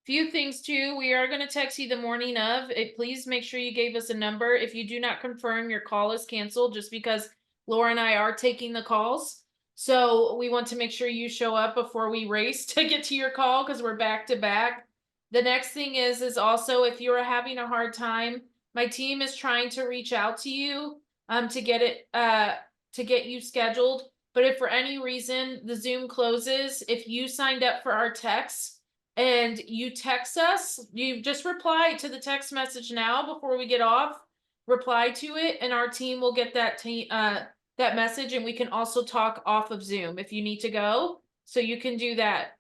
Few things too. We are going to text you the morning of it. Please make sure you gave us a number. If you do not confirm, your call is canceled, just because Laura and I are taking the calls. So we want to make sure you show up before we race to get to your call, because we're back to back. The next thing is also, if you're having a hard time, my team is trying to reach out to you to get you scheduled. But if for any reason the Zoom closes, if you signed up for our text and you text us, you just reply to the text message now before we get off, reply to it, and our team will get that message, and we can also talk off of Zoom if you need to go. So you can do that.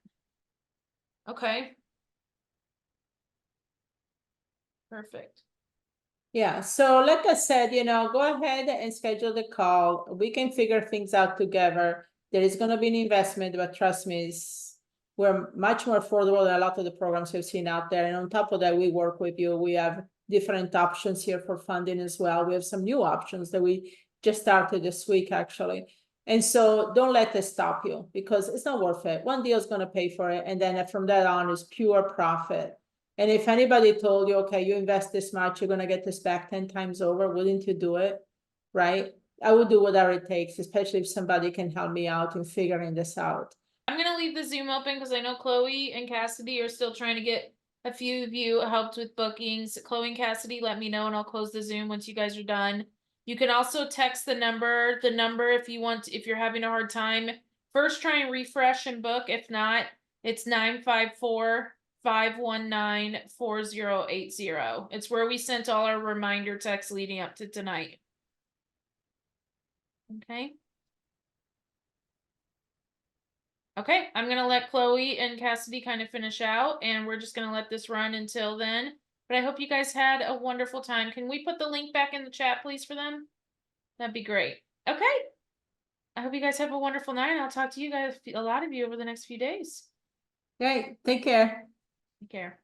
Okay. Perfect. Yeah, so like I said, go ahead and schedule the call. We can figure things out together. There is going to be an investment, but trust me, we're much more affordable than a lot of the programs we've seen out there. And on top of that, we work with you. We have different options here for funding as well. We have some new options that we just started this week, actually. And so don't let this stop you, because it's not worth it. One deal is going to pay for it. And then from that on is pure profit. And if anybody told you, okay, you invest this much, you're going to get this back 10 times over, wouldn't you do it? Right? I would do whatever it takes, especially if somebody can help me out in figuring this out. I'm going to leave the Zoom open because I know Chloe and Cassidy are still trying to get A few of you helped with bookings. Chloe and Cassidy, let me know and I'll close the Zoom once you guys are done. You can also text the number if you want, if you're having a hard time. First, try and refresh and book. If not, it's 954-519-4080. It's where we sent all our reminder texts leading up to tonight. Okay. Okay, I'm gonna let Chloe and Cassidy kind of finish out, and we're just gonna let this run until then. But I hope you guys had a wonderful time. Can we put the link back in the chat, please, for them? That'd be great. Okay. I hope you guys have a wonderful night, and I'll talk to you guys, a lot of you, over the next few days. Okay, take care. Take care.